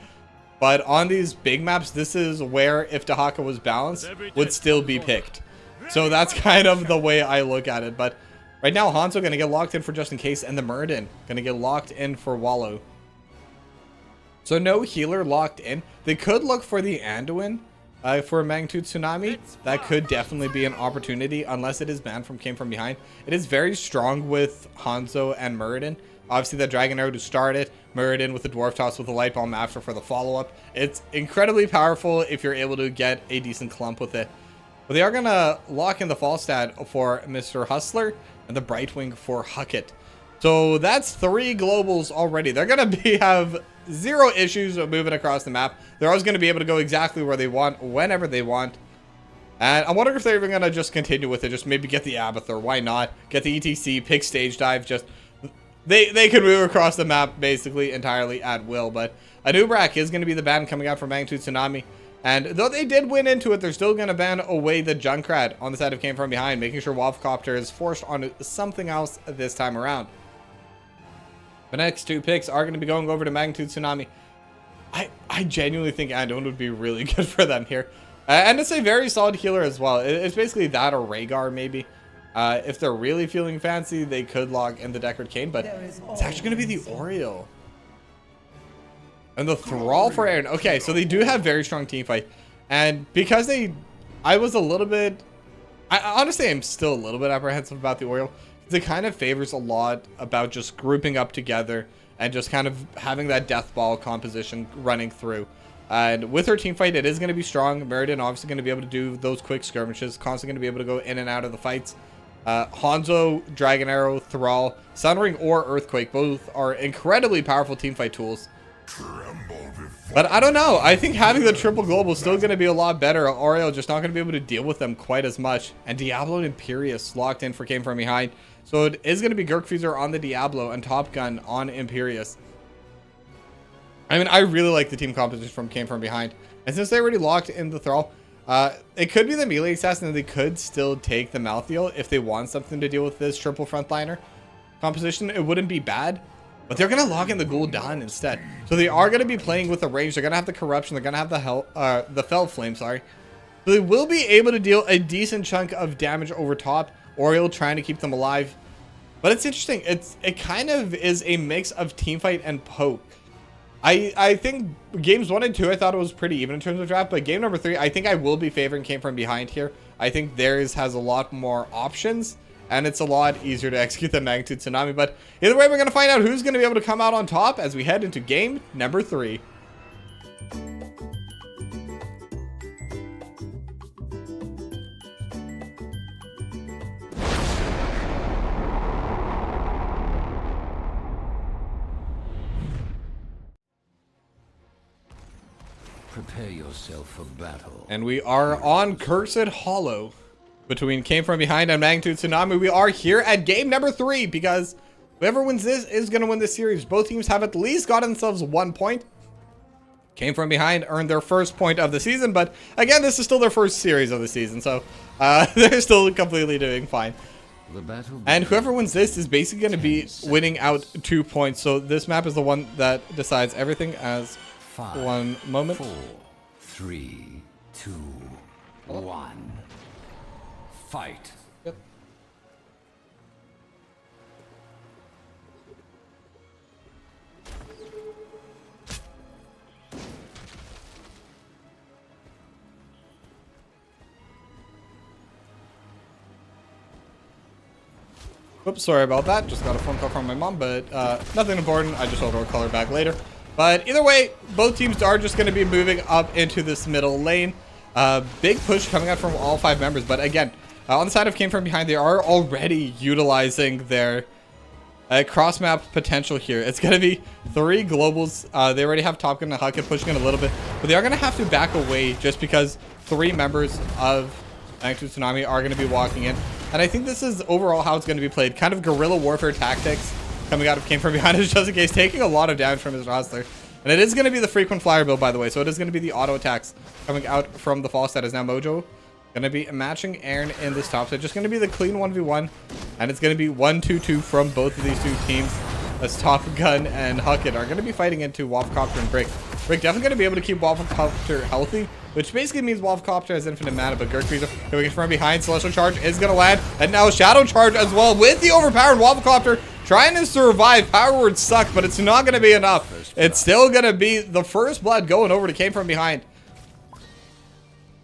But on these big maps, this is where, if Dahaka was balanced, would still be picked. So that's kind of the way I look at it. But right now, Hanzo going to get locked in for just in case, and the Muradin going to get locked in for Wallow. So no healer locked in. They could look for the Anduin for Magnitude Tsunami. That could definitely be an opportunity, unless it is banned from Came From Behind. It is very strong with Hanzo and Muradin. Obviously, the Dragon Arrow to start it, Muradin with the Dwarf Toss with the Light Bomb after for the follow-up. It's incredibly powerful if you're able to get a decent clump with it. But they are going to lock in the Falstad for Mr. Hustler and the Brightwing for Huckett. So that's 3 globals already. They're going to have zero issues of moving across the map. They're always going to be able to go exactly where they want, whenever they want. And I'm wondering if they're even going to just continue with it. Just maybe get the Abathur. Why not? Get the ETC, pick Stage Dive, just... They could move across the map basically entirely at will, but Anubrak is going to be the ban coming out from Magnitude Tsunami. And though they did win into it, they're still going to ban away the Junkrat on the side of Came From Behind, making sure Wafflecopter is forced on something else this time around. The next 2 picks are going to be going over to Magnitude Tsunami. I genuinely think Anduin would be really good for them here. And it's a very solid healer as well. It's basically that or Rhaegar maybe. If they're really feeling fancy, they could log in the Deckard Cain, but it's actually going to be the Oriole. And the Thrall for Aaron. Okay, so they do have very strong team fight. And because I was a little bit... honestly, I'm still a little bit apprehensive about the Oriole. It kind of favors a lot about just grouping up together and just kind of having that death ball composition running through. And with her team fight, it is going to be strong. Muradin obviously going to be able to do those quick skirmishes, constantly going to be able to go in and out of the fights. Hanzo, Dragon Arrow, Thrall, Sunring, or Earthquake, both are incredibly powerful teamfight tools. But I don't know. I think having the triple global is still going to be a lot better. Oriole just not going to be able to deal with them quite as much. And Diablo and Imperius locked in for Came From Behind. So it is going to be Gurkfeezer on the Diablo and Top Gun on Imperius. I mean, I really like the team composition from Came From Behind. And since they already locked in the Thrall, it could be the melee assassin, and they could still take the Malthael if they want something to deal with this triple frontliner composition. It wouldn't be bad, but they're going to lock in the Gul'dan instead. So they are going to be playing with the range. They're going to have the Corruption. They're going to have the Fell Flame, sorry. So they will be able to deal a decent chunk of damage over top. Oriole trying to keep them alive. But it's interesting. It kind of is a mix of teamfight and poke. I think games 1 and 2, I thought it was pretty even in terms of draft, but game number 3, I think I will be favoring Came From Behind here. I think theirs has a lot more options, and it's a lot easier to execute than Magnitude Tsunami. But either way, we're going to find out who's going to be able to come out on top as we head into game number 3. Prepare yourself for battle. And we are on Cursed Hollow between Came From Behind and Magnitude Tsunami. We are here at game number 3 because whoever wins this is going to win this series. Both teams have at least got themselves 1 point. Came From Behind earned their first point of the season, but again, this is still their first series of the season, so they're still completely doing fine. And whoever wins this is basically going to be winning out 2 points. So this map is the one that decides everything. As 1 moment. 4, 3, 2, 1. Fight. Yep. Oops, sorry about that. Just got a phone call from my mom, but nothing important. I just told her I'll call her back later. But either way, both teams are just going to be moving up into this middle lane. Big push coming out from all 5 members. But again, on the side of Came From Behind, they are already utilizing their cross-map potential here. It's going to be 3 globals. They already have Top Gun and Huckett pushing it a little bit. But they are going to have to back away just because 3 members of Nexus Tsunami are going to be walking in. And I think this is overall how it's going to be played. Kind of guerrilla warfare tactics coming out of Came From Behind is just in case, taking a lot of damage from his roster. And it is going to be the frequent flyer build, by the way. So it is going to be the auto attacks coming out from the false that is now Mojo. Going to be matching Aaron in this top side. Just going to be the clean 1v1. And it's going to be 1-2-2 from both of these 2 teams. As Top Gun and Huckett are going to be fighting into Wafflecopter and Brick. Brick definitely going to be able to keep Wafflecopter healthy, which basically means Wafflecopter has infinite mana, but Gertrude going from behind. Celestial Charge is going to land. And now Shadow Charge as well with the overpowered Wafflecopter. Trying to survive. Power words suck, but it's not going to be enough. It's still going to be the first blood going over to Came From Behind.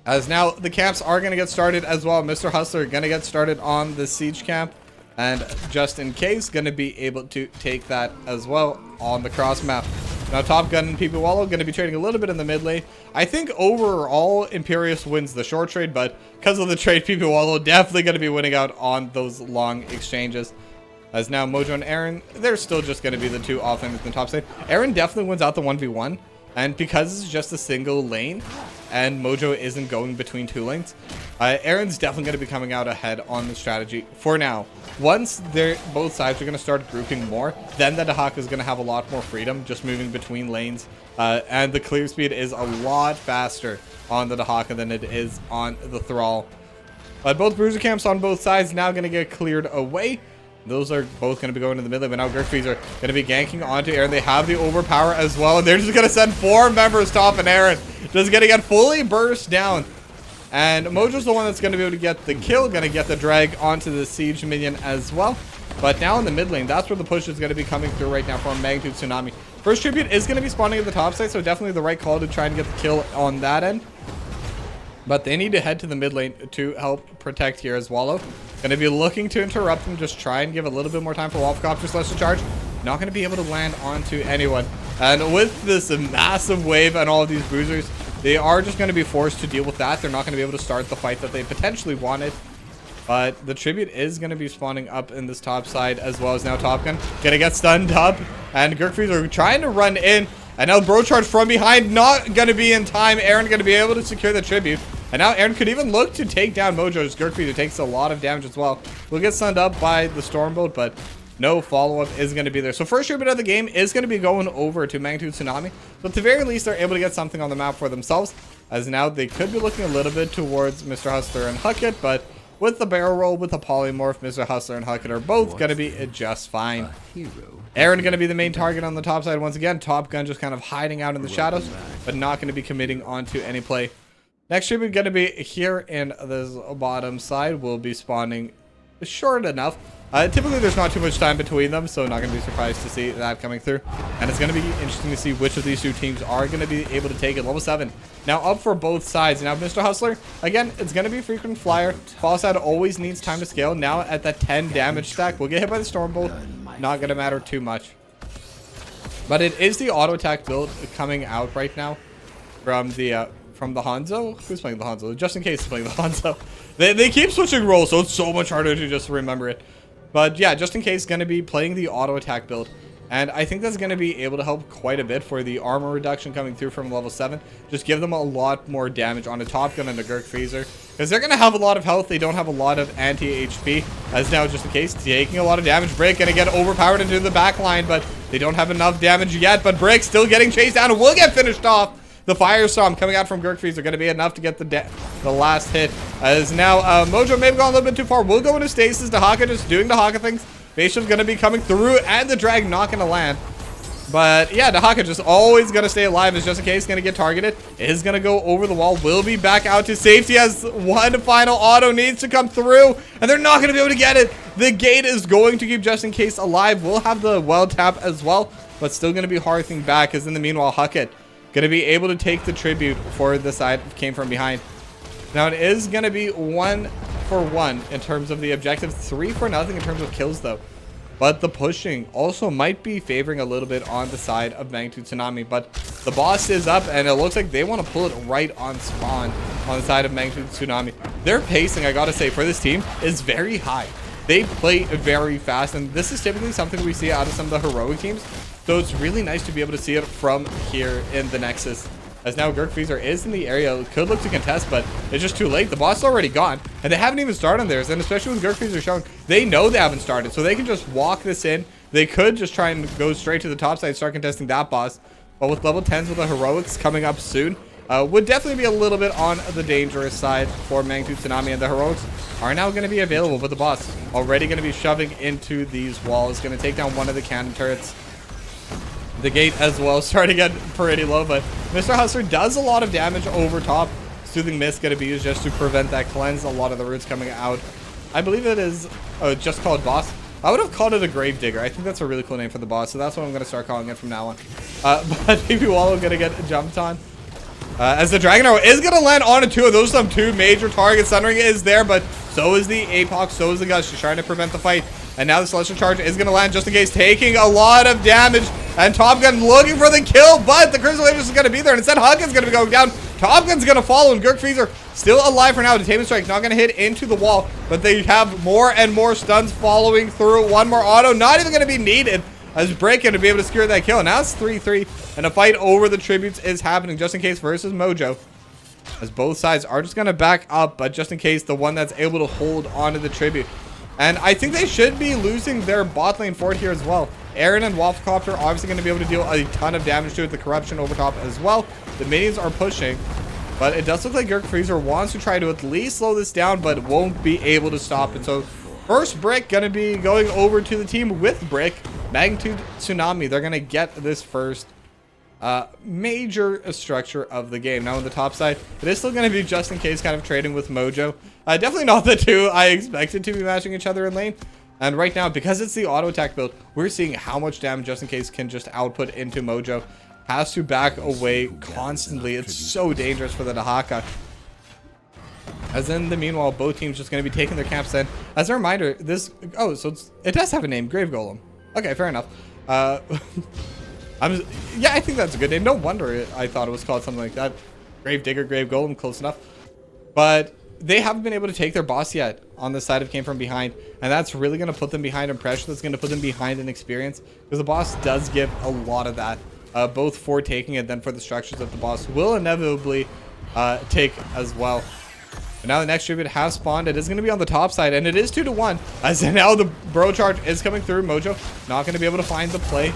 As now the camps are going to get started as well. Mr. Hustler going to get started on the siege camp. And just in case, going to be able to take that as well on the cross map. Now Top Gun and PP Wallow going to be trading a little bit in the mid lane. I think overall Imperius wins the short trade, but because of the trade, PP Wallow definitely going to be winning out on those long exchanges. As now Mojo and Aaron, they're still just going to be the 2 offenders in the top side. Aaron definitely wins out the 1v1. And because it's just a single lane and Mojo isn't going between 2 lanes, Aaron's definitely going to be coming out ahead on the strategy for now. Once both sides are going to start grouping more, then the Dahak is going to have a lot more freedom just moving between lanes. And the clear speed is a lot faster on the Dahak than it is on the Thrall. But both bruiser camps on both sides now going to get cleared away. Those are both going to be going to the mid lane, but now Gertrude are going to be ganking onto Aaron. They have the overpower as well, and they're just going to send 4 members Top and Aaron. Just going to get fully burst down. And Mojo's the one that's going to be able to get the kill, going to get the drag onto the siege minion as well. But now in the mid lane, that's where the push is going to be coming through right now from Magnitude Tsunami. First tribute is going to be spawning at the top side, so definitely the right call to try and get the kill on that end. But they need to head to the mid lane to help protect here as Wallow. Going to be looking to interrupt them, just try and give a little bit more time for Wafflecopter Celestial Charge. Not going to be able to land onto anyone. And with this massive wave and all of these bruisers, they are just going to be forced to deal with that. They're not going to be able to start the fight that they potentially wanted. But the tribute is going to be spawning up in this top side as well as now Top Gun. Going to get stunned up. And Gertrude are trying to run in. And now Bro Charge from behind, not going to be in time. Aaron going to be able to secure the tribute. And now Aaron could even look to take down Mojo's Gertrude, who takes a lot of damage as well. Will get stunned up by the Storm Bolt, but no follow-up is going to be there. So first tribute of the game is going to be going over to Magnitude Tsunami. So at the very least, they're able to get something on the map for themselves. As now they could be looking a little bit towards Mr. Hustler and Huckett, but with the barrel roll, with the polymorph, Mr. Hustler and Huckett are both going to be just fine. Aaron going to be the main target on the top side once again. Top Gun just kind of hiding out in the shadows, but not going to be committing onto any play. Next tribute going to be here in this bottom side. Will be spawning short enough. Typically there's not too much time between them, so not going to be surprised to see that coming through. And it's going to be interesting to see which of these 2 teams are going to be able to take it. Level 7 now up for both sides. Now Mr. Hustler, again, it's going to be frequent flyer. Fall side always needs time to scale. Now at that 10 damage stack, we'll get hit by the Storm Bolt. Not going to matter too much. But it is the auto attack build coming out right now from the Hanzo. Who's playing the Hanzo? Just in case he's playing the Hanzo. They keep switching roles, so it's so much harder to just remember it. But yeah, just in case, going to be playing the auto attack build. And I think that's going to be able to help quite a bit for the armor reduction coming through from level 7. Just give them a lot more damage on a Top Gun and a Gurk Phaser. Because they're going to have a lot of health. They don't have a lot of anti-HP. As now just the case. Taking a lot of damage. Brick going to get overpowered into the back line. But they don't have enough damage yet. But Brick still getting chased down and will get finished off. The Firestorm coming out from Gurk Phaser going to be enough to get the last hit. As now Mojo may have gone a little bit too far. We'll go into stasis. Dahaka just doing Dahaka things. Bastian's going to be coming through, and the drag not going to land. But yeah, Dahaka just always going to stay alive, is just in case going to get targeted. Is going to go over the wall. Will be back out to safety as one final auto needs to come through, and they're not going to be able to get it. The gate is going to keep just in case alive. We'll have the well tap as well, but still going to be harthing back, as in the meanwhile, Huckett going to be able to take the tribute for the side came from behind. Now it is going to be 1-for-1 in terms of the objective, 3-for-0 in terms of kills though. But the pushing also might be favoring a little bit on the side of Magnitude Tsunami. But the boss is up, and it looks like they want to pull it right on spawn on the side of Magnitude Tsunami. Their pacing, I gotta say, for this team is very high. They play very fast, and this is typically something we see out of some of the heroic teams. So it's really nice to be able to see it from here in the Nexus. As now Gurk Phaser is in the area, could look to contest, but it's just too late. The boss is already gone, and they haven't even started on theirs. And especially with Gurk Phaser showing, they know they haven't started, so they can just walk this in. They could just try and go straight to the top side, start contesting that boss. But with level 10s with the heroics coming up soon, would definitely be a little bit on the dangerous side for Magnitude Tsunami, and the heroics are now going to be available. But the boss already going to be shoving into these walls, going to take down one of the cannon turrets. The gate as well starting to get pretty low, but Mr. Hustler does a lot of damage over top. Soothing Mist going to be used just to prevent that cleanse. A lot of the roots coming out. I believe it is just called boss. I would have called it a Grave Digger. I think that's a really cool name for the boss, so that's what I'm going to start calling it from now on. But Baby Wallow going to get jumped on. As the Dragon Arrow is going to land on two of those, some two major targets. Thundering is there, but so is the Apox, so is the Gush. She's trying to prevent the fight. And now the Celestial Charge is going to land just in case, taking a lot of damage. And Top Gun looking for the kill, but the Crystal Aegis is going to be there. And instead, Huckins going to be going down. Top Gun's going to follow, and Gurk Phaser still alive for now. Detainment Strike not going to hit into the wall, but they have more and more stuns following through. One more auto, not even going to be needed, as Brick going to be able to secure that kill. Now it's 3-3, and a fight over the tributes is happening, just in case versus Mojo. As both sides are just going to back up, but just in case, the one that's able to hold onto the tribute. And I think they should be losing their bot lane fort here as well. Aaron and Wafflecopter obviously going to be able to deal a ton of damage to it. The corruption over top as well. The minions are pushing, but it does look like Gurk Phaser wants to try to at least slow this down, but won't be able to stop it. So first Brick going to be going over to the team with Brick. Magnitude Tsunami, they're going to get this first major structure of the game. Now on the top side, it is still going to be just in case kind of trading with Mojo. Definitely not the two I expected to be matching each other in lane. And right now, because it's the auto attack build, we're seeing how much damage just in case can just output into Mojo. Has to back away constantly. It's so dangerous for the Dahaka. As in the meanwhile, both teams just going to be taking their camps in. As a reminder, this so it does have a name, Grave Golem. Okay, fair enough. Yeah, I think that's a good name. No wonder I thought it was called something like that. Grave Digger, Grave Golem, close enough. But they haven't been able to take their boss yet on the side of Came From Behind, and that's really going to put them behind in pressure. That's going to put them behind in experience, because the boss does give a lot of that, both for taking it, then for the structures that the boss will inevitably take as well. But now the next tribute has spawned. It is going to be on the top side, and it is 2-1, as now the Bro Charge is coming through. Mojo not going to be able to find the play.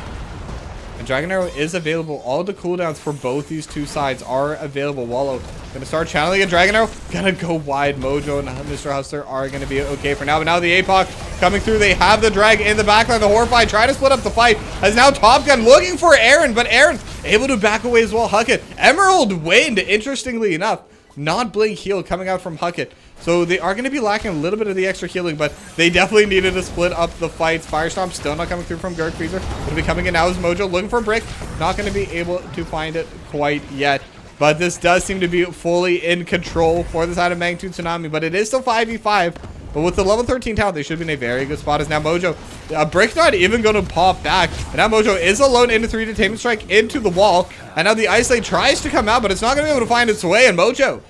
And Dragon Arrow is available. All the cooldowns for both these two sides are available. Wallow gonna start channeling a Dragon Arrow. Gonna go wide. Mojo and Mr. Hustler are gonna be okay for now. But now the APOC coming through. They have the drag in the backline. The Horrify try to split up the fight. As now Top Gun looking for Aaron, but Aaron able to back away as well. Huckett. Emerald Wind, interestingly enough, not Blink Heal coming out from Huckett. So they are going to be lacking a little bit of the extra healing, but they definitely needed to split up the fights. Firestorm still not coming through from Gurk Phaser. Going to be coming in now as Mojo looking for a brick. Not going to be able to find it quite yet. But this does seem to be fully in control for the side of Magnitude Tsunami. But it is still 5v5. But with the level 13 talent, they should be in a very good spot. As now Mojo, a brick not even going to pop back. And now Mojo is alone into 3 Detainment Strike into the wall. And now the Isolate tries to come out, but it's not going to be able to find its way. And Mojo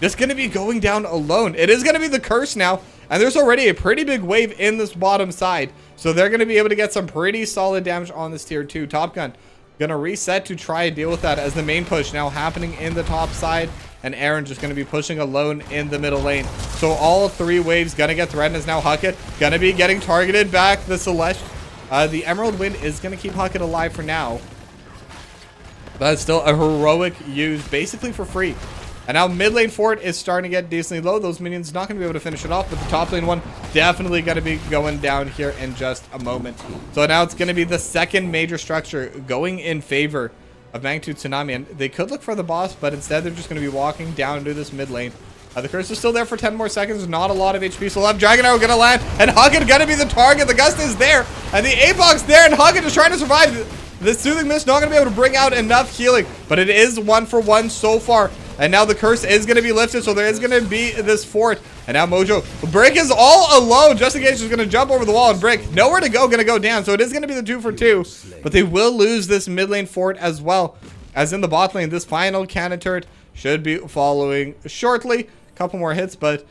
just going to be going down alone. It is going to be the curse now. And there's already a pretty big wave in this bottom side. So they're going to be able to get some pretty solid damage on this tier 2. Top Gun going to reset to try and deal with that as the main push now happening in the top side. And Aaron just going to be pushing alone in the middle lane. So all 3 waves going to get threatened as now Huckett going to be getting targeted back. The Celeste, the Emerald Wind is going to keep Huckett alive for now. But it's still a heroic use basically for free. And now mid lane fort is starting to get decently low. Those minions not going to be able to finish it off. But the top lane one definitely going to be going down here in just a moment. So now it's going to be the second major structure going in favor of Magnitude Tsunami. And they could look for the boss, but instead they're just going to be walking down to this mid lane. The curse is still there for 10 more seconds. Not a lot of HP. So left Dragon Arrow going to land. And Huckett going to be the target. The Gust is there. And the Apox there. And Huckett is trying to survive. The Soothing Mist not going to be able to bring out enough healing. But it is 1 for 1 so far. And now the curse is going to be lifted. So there is going to be this fort. And now Mojo. Brick is all alone. Just in case she's going to jump over the wall. And Brick, nowhere to go. Going to go down. So it is going to be the 2 for 2. But they will lose this mid lane fort as well. As in the bot lane, this final cannon turret should be following shortly. Couple more hits, but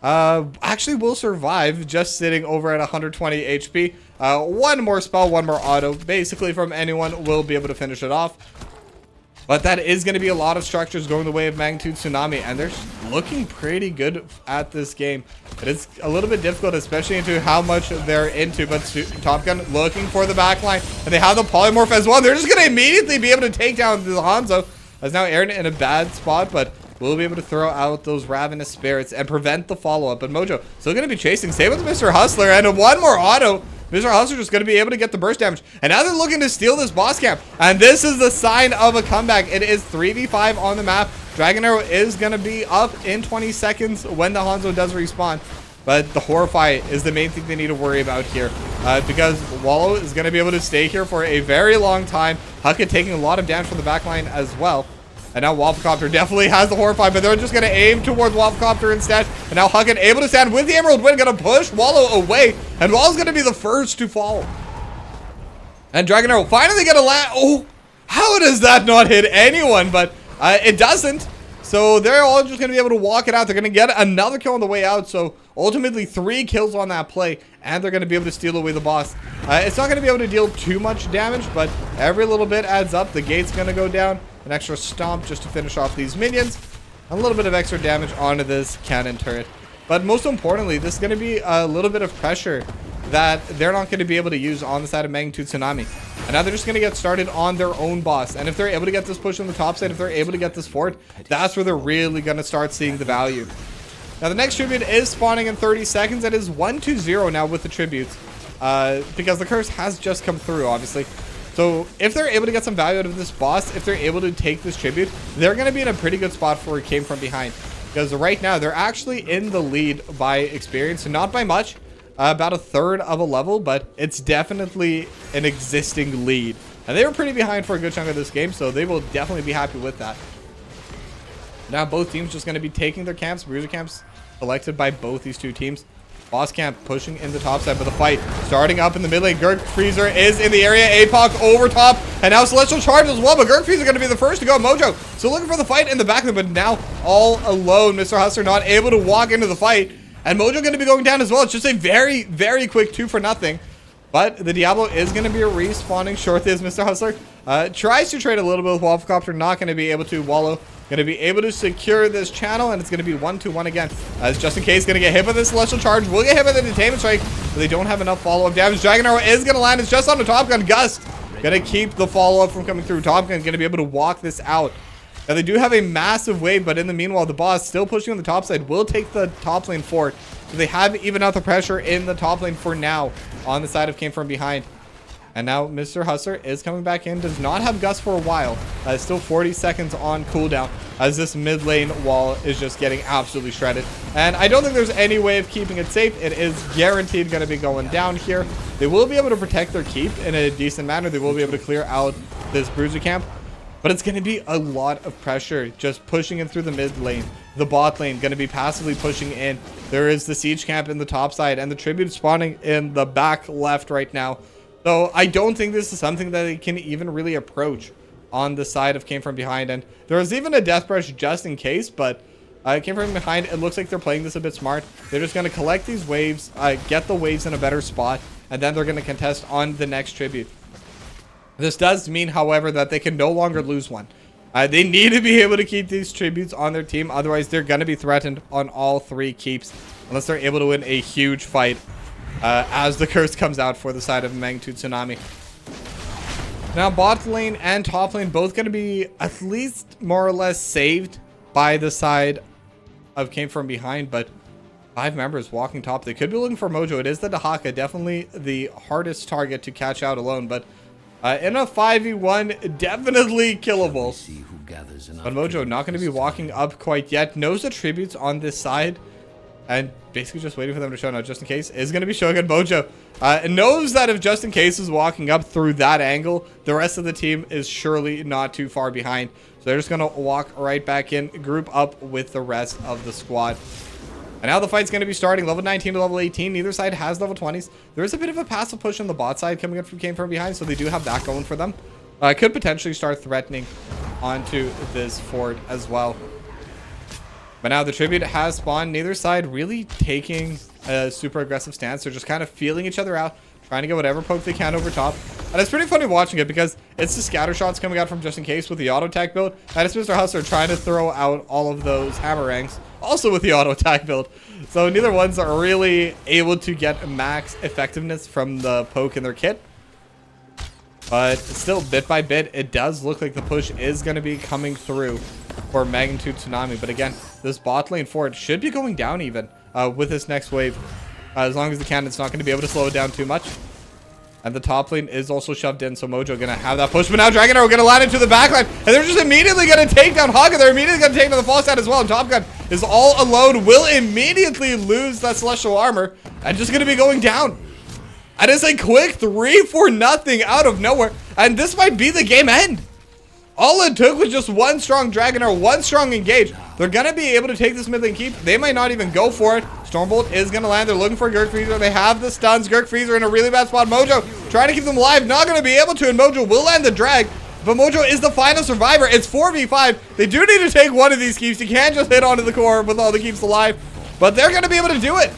actually will survive just sitting over at 120 HP. 1 more spell, 1 more auto, basically from anyone will be able to finish it off. But that is going to be a lot of structures going the way of Magnitude Tsunami, and they're looking pretty good at this game. It is a little bit difficult, especially into how much they're into, but Top Gun looking for the backline, and they have the polymorph as well. They're just going to immediately be able to take down the Hanzo, as now Aaron in a bad spot, but we'll be able to throw out those Ravenous Spirits and prevent the follow-up. But Mojo still going to be chasing. Same with Mr. Hustler, and 1 more auto. Mr. Hustler just going to be able to get the burst damage. And now they're looking to steal this boss camp. And this is the sign of a comeback. It is 3v5 on the map. Dragon Arrow is going to be up in 20 seconds when the Hanzo does respawn. But the Horrify is the main thing they need to worry about here. Because Wallow is going to be able to stay here for a very long time. Huckett taking a lot of damage from the backline as well. And now Wafflecopter definitely has the Horrify, but they're just going to aim towards Wafflecopter instead. And now Huckett able to stand with the Emerald Wind, going to push Wallow away. And Wallow's going to be the first to fall. And Dragon Arrow finally going to land. Oh, how does that not hit anyone? But it doesn't. So they're all just going to be able to walk it out. They're going to get another kill on the way out. So ultimately 3 kills on that play. And they're going to be able to steal away the boss. It's not going to be able to deal too much damage, but every little bit adds up. The gate's going to go down. An extra stomp just to finish off these minions. A little bit of extra damage onto this cannon turret. But most importantly, this is going to be a little bit of pressure that they're not going to be able to use on the side of Magnitude Tsunami. And now they're just going to get started on their own boss. And if they're able to get this push on the top side, if they're able to get this fort, that's where they're really going to start seeing the value. Now the next tribute is spawning in 30 seconds. It is 1-0 now with the tributes. Because the curse has just come through, obviously. So if they're able to get some value out of this boss, if they're able to take this tribute, they're going to be in a pretty good spot for it came from behind. Because right now, they're actually in the lead by experience. And not by much. About 1/3 of a level, but it's definitely an existing lead. And they were pretty behind for a good chunk of this game, so they will definitely be happy with that. Now both teams just going to be taking their camps. Bruiser camps selected by both these two teams. Boss camp pushing in the top side, but the fight starting up in the mid lane. Gurk Freezer is in the area. APOC over top, and now Celestial Charge as well, but Gurk Freezer going to be the first to go. Mojo still looking for the fight in the back, but now all alone. Mr. Hustler not able to walk into the fight, and Mojo going to be going down as well. It's just a very, very quick 2 for nothing. But the Diablo is going to be respawning shortly as Mr. Hustler tries to trade a little bit with Wafflecopter. Not going to be able to. Wallow going to be able to secure this channel, and it's going to be 1-1 again. As just in case, going to get hit by this Celestial Charge. Will get hit by the Detainment Strike, but they don't have enough follow-up damage. Dragon Arrow is going to land. It's just on the Top Gun. Gust going to keep the follow-up from coming through. Top Gun going to be able to walk this out. Now, they do have a massive wave, but in the meanwhile, the boss still pushing on the top side will take the top lane fort. So they have even out the pressure in the top lane for now on the side of Came From Behind. And now Mr. Hustler is coming back in. Does not have Gust for a while. Still 40 seconds on cooldown as this mid lane wall is just getting absolutely shredded. And I don't think there's any way of keeping it safe. It is guaranteed going to be going down here. They will be able to protect their keep in a decent manner. They will be able to clear out this bruiser camp. But it's going to be a lot of pressure just pushing in through the mid lane. The bot lane going to be passively pushing in. There is the siege camp in the top side and the tribute spawning in the back left right now. So I don't think this is something that they can even really approach on the side of Came From Behind. And there was even a death brush just in case, but Came from behind. It looks like they're playing this a bit smart. They're just going to collect these waves, get the waves in a better spot, and then they're going to contest on the next tribute. This does mean, however, that they can no longer lose one. They need to be able to keep these tributes on their team. Otherwise, they're going to be threatened on all 3 keeps unless they're able to win a huge fight as the curse comes out for the side of Magnitude Tsunami. Now, bot lane and top lane both going to be at least more or less saved by the side of Came From Behind, but 5 members walking top. They could be looking for Mojo. It is the Dahaka, definitely the hardest target to catch out alone, but in a 5v1, definitely killable. But Mojo not going to be walking up quite yet. Knows the tributes on this side. And basically just waiting for them to show. Now, just in case is going to be showing at Mojo. Knows that if just in case is walking up through that angle, the rest of the team is surely not too far behind. So they're just going to walk right back in, group up with the rest of the squad. And now the fight's going to be starting level 19 to level 18. Neither side has level 20s. There is a bit of a passive push on the bot side coming in from Came From Behind, so they do have that going for them. Could potentially start threatening onto this fort as well. But now the tribute has spawned. Neither side really taking a super aggressive stance. They're just kind of feeling each other out, trying to get whatever poke they can over top. And it's pretty funny watching it because it's the scatter shots coming out from just in case with the auto attack build. And it's Mr. Hustler trying to throw out all of those hammerangs also with the auto attack build. So neither ones are really able to get max effectiveness from the poke in their kit. But still, bit by bit, it does look like the push is going to be coming through for Magnitude Tsunami. But again, this bot lane forward should be going down even with this next wave. As long as the cannon's not going to be able to slow it down too much. And the top lane is also shoved in, so Mojo going to have that push. But now Dragon Arrow going to land into the backline. And they're just immediately going to take down Hawk. They're immediately going to take down the false stat as well. And Top Gun is all alone. Will immediately lose that Celestial Armor. And just going to be going down. And it's a quick 3-for-0 out of nowhere. And this might be the game end. All it took was just one strong Dragon Arrow, one strong engage. They're going to be able to take this mid lane keep. They might not even go for it. Stormbolt is going to land. They're looking for Gurk Freezer. They have the stuns. Gurk Freezer in a really bad spot. Mojo trying to keep them alive. Not going to be able to. And Mojo will land the drag. But Mojo is the final survivor. It's 4v5. They do need to take one of these keeps. You can't just hit onto the core with all the keeps alive. But they're going to be able to do it.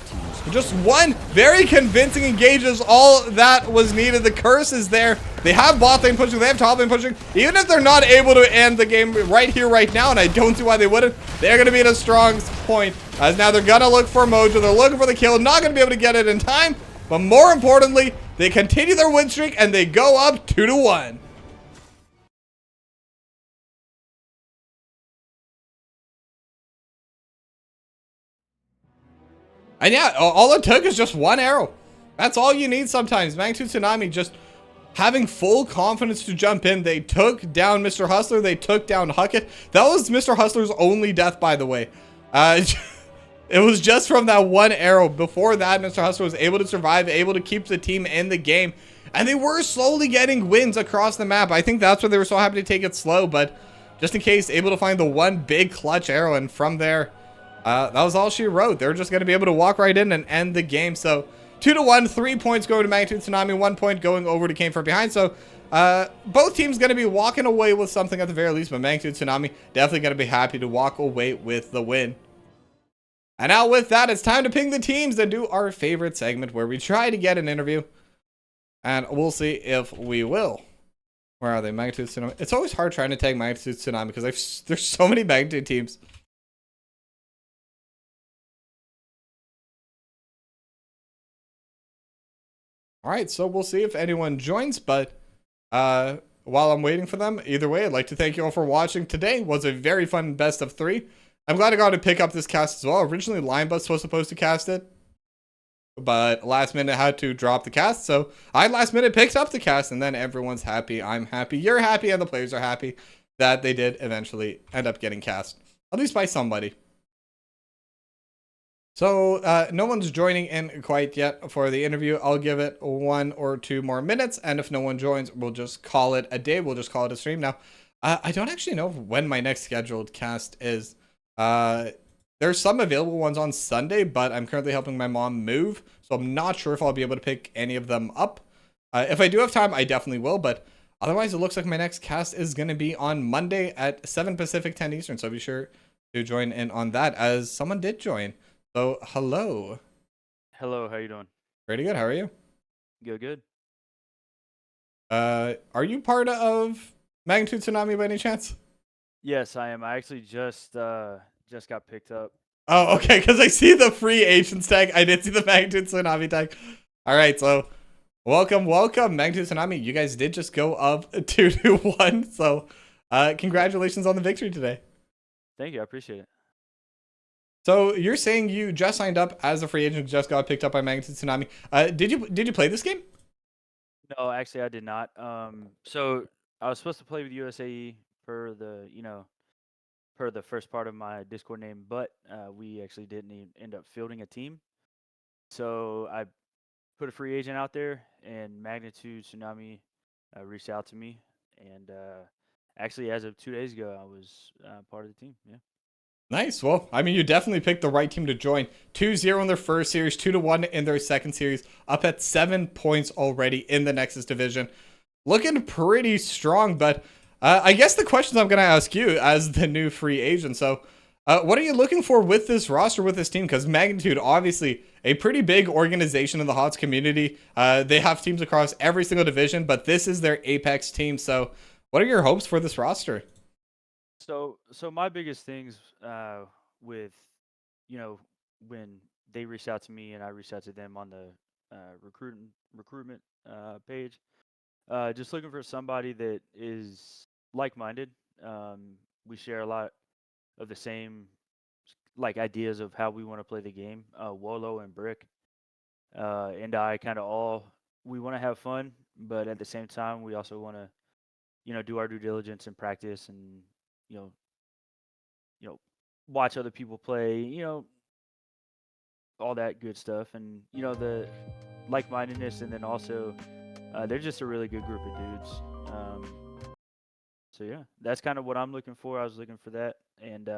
Just one very convincing engage is all that was needed. The curse is there. They have bot lane pushing. They have top lane pushing. Even if they're not able to end the game right here, right now, and I don't see why they wouldn't, they're going to be at a strong point. As now they're going to look for Mojo. They're looking for the kill. Not going to be able to get it in time. But more importantly, they continue their win streak and they go up 2-1. And yeah, all it took is just one arrow. That's all you need sometimes. Magnitude Tsunami just having full confidence to jump in. They took down Mr. Hustler. They took down Huckett. That was Mr. Hustler's only death, by the way. It was just from that one arrow. Before that, Mr. Hustler was able to survive, able to keep the team in the game. And they were slowly getting wins across the map. I think that's why they were so happy to take it slow. But just in case, able to find the one big clutch arrow. And from there, that was all she wrote. They're just going to be able to walk right in and end the game. So 2-1, 3 points going to Magnitude Tsunami, 1 point going over to Came From Behind. So both teams going to be walking away with something at the very least, but Magnitude Tsunami definitely going to be happy to walk away with the win. And now with that, it's time to ping the teams and do our favorite segment where we try to get an interview. And we'll see if we will. Where are they? Magnitude Tsunami. It's always hard trying to tag Magnitude Tsunami because there's so many Magnitude teams. All right, so we'll see if anyone joins, but while I'm waiting for them, either way, I'd like to thank you all for watching. Today was a very fun best of 3. I'm glad I got to pick up this cast as well. Originally, Linebus was supposed to cast it, but last minute had to drop the cast, so I last minute picked up the cast, and then everyone's happy, I'm happy, you're happy, and the players are happy that they did eventually end up getting cast, at least by somebody. So no one's joining in quite yet for the interview. I'll give it 1 or 2 more minutes, and if no one joins, we'll just call it a day. We'll just call it a stream. Now, I don't actually know when my next scheduled cast is. There's some available ones on Sunday, but I'm currently helping my mom move, so I'm not sure if I'll be able to pick any of them up. If I do have time, I definitely will, but otherwise, it looks like my next cast is going to be on Monday at 7 Pacific, 10 Eastern, so be sure to join in on that, as someone did join. So, hello. Hello, how you doing? Pretty good. How are you? Good, good. Are you part of Magnitude Tsunami by any chance? Yes, I am. I actually just got picked up. Oh, okay, because I see the free agents tag. I did see the Magnitude Tsunami tag. All right, so welcome, Magnitude Tsunami. You guys did just go up 2-1. So, congratulations on the victory today. Thank you, I appreciate it. So you're saying you just signed up as a free agent, just got picked up by Magnitude Tsunami. Did you play this game? No, actually, I did not. So I was supposed to play with USAE per the per the first part of my Discord name, but we actually didn't end up fielding a team. So I put a free agent out there, and Magnitude Tsunami reached out to me, and actually, as of 2 days ago, I was part of the team. Yeah. Nice. Well, I mean, you definitely picked the right team to join. 2-0 in their first series, 2-1 in their second series, up at 7 points already in the Nexus division. Looking pretty strong, but I guess the questions I'm going to ask you as the new free agent. So, what are you looking for with this roster, with this team? Because Magnitude, obviously, a pretty big organization in the HOTS community. They have teams across every single division, but this is their Apex team. So, what are your hopes for this roster? So my biggest things with when they reached out to me and I reached out to them on the recruitment page, just looking for somebody that is like-minded. We share a lot of the same like ideas of how we want to play the game. Wolo and Brick and I kind of all we want to have fun, but at the same time we also want to do our due diligence and practice and you know watch other people play, all that good stuff, and the like-mindedness, and then also they're just a really good group of dudes. So yeah, that's kind of what I'm looking for. I was looking for that, and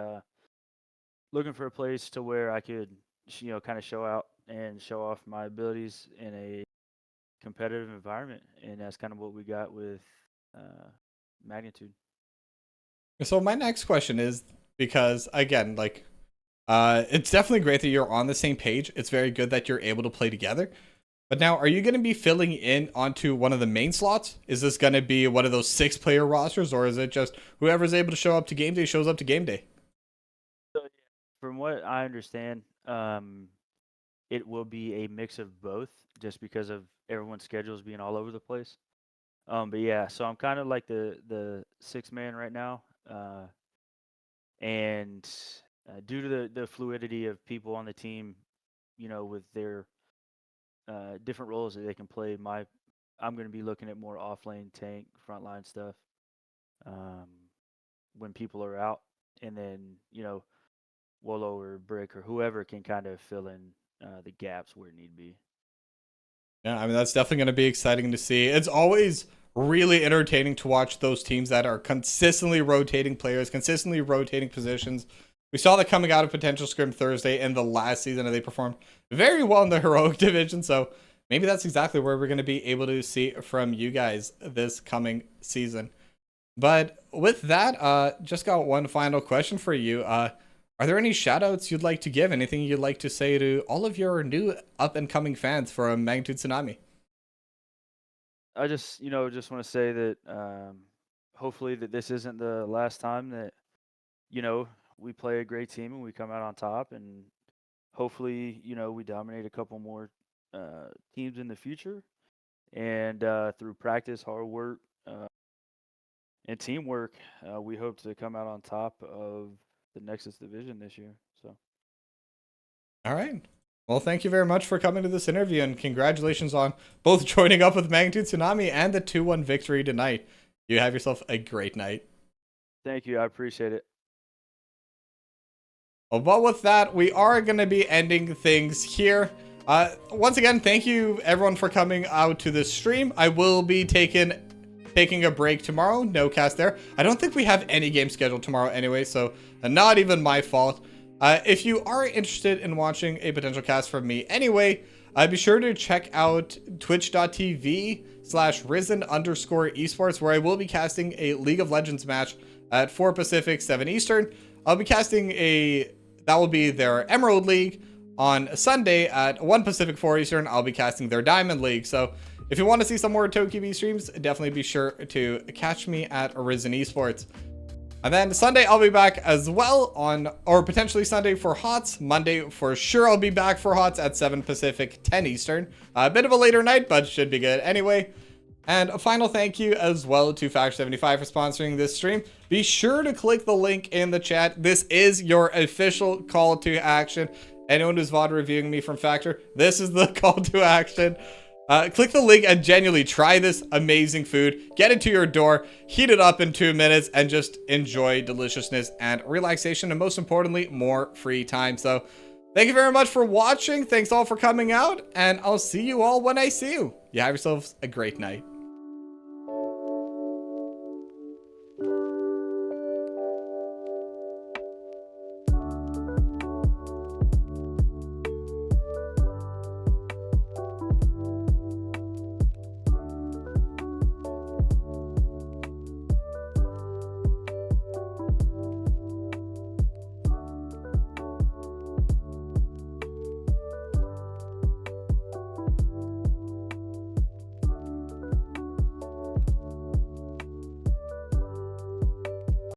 looking for a place to where I could, kind of show out and show off my abilities in a competitive environment, and that's kind of what we got with Magnitude. So my next question is, because again, like, it's definitely great that you're on the same page. It's very good that you're able to play together. But now, are you going to be filling in onto one of the main slots? Is this going to be one of those 6-player rosters, or is it just whoever's able to show up to game day shows up to game day? So, from what I understand, it will be a mix of both, just because of everyone's schedules being all over the place. But yeah, so I'm kind of like the sixth man right now, and due to the fluidity of people on the team, with their different roles that they can play, I'm going to be looking at more off lane, tank, frontline stuff when people are out, and then Wolo or Brick or whoever can kind of fill in the gaps where it need be. Yeah, I mean, that's definitely going to be exciting to see. It's always really entertaining to watch those teams that are consistently rotating players, consistently rotating positions. We saw that coming out of Potential Scrim Thursday in the last season, and they performed very well in the Heroic Division. So maybe that's exactly where we're going to be able to see from you guys this coming season. But with that, just got one final question for you. Are there any shout-outs you'd like to give? Anything you'd like to say to all of your new up-and-coming fans from Magnitude Tsunami? I just want to say that hopefully that this isn't the last time that we play a great team and we come out on top, and hopefully we dominate a couple more teams in the future, and through practice, hard work, and teamwork, we hope to come out on top of the Nexus division this year. So All right. Well, thank you very much for coming to this interview, and congratulations on both joining up with Magnitude Tsunami and the 2-1 victory tonight. You have yourself a great night. thank you, I appreciate it. Well, but with that, we are going to be ending things here. Once again, thank you everyone for coming out to this stream. I will be taking a break tomorrow. No cast there. I don't think we have any game scheduled tomorrow anyway, so not even my fault. If you are interested in watching a potential cast from me anyway, be sure to check out twitch.tv/risen_esports, where I will be casting a League of Legends match at 4 Pacific, 7 Eastern. I'll be casting that will be their Emerald League. On Sunday at 1 Pacific, 4 Eastern, I'll be casting their Diamond League. So if you want to see some more TokiB streams, definitely be sure to catch me at Arisen Esports. And then Sunday, I'll be back as well or potentially Sunday for HOTS. Monday, for sure, I'll be back for HOTS at 7 Pacific, 10 Eastern. A bit of a later night, but should be good anyway. And a final thank you as well to Factor75 for sponsoring this stream. Be sure to click the link in the chat. This is your official call to action. Anyone who's VOD reviewing me from Factor, this is the call to action. Click the link and genuinely try this amazing food. Get it to your door, heat it up in 2 minutes, and just enjoy deliciousness and relaxation, and most importantly, more free time. So thank you very much for watching. Thanks all for coming out, and I'll see you all when I see you. You have yourselves a great night.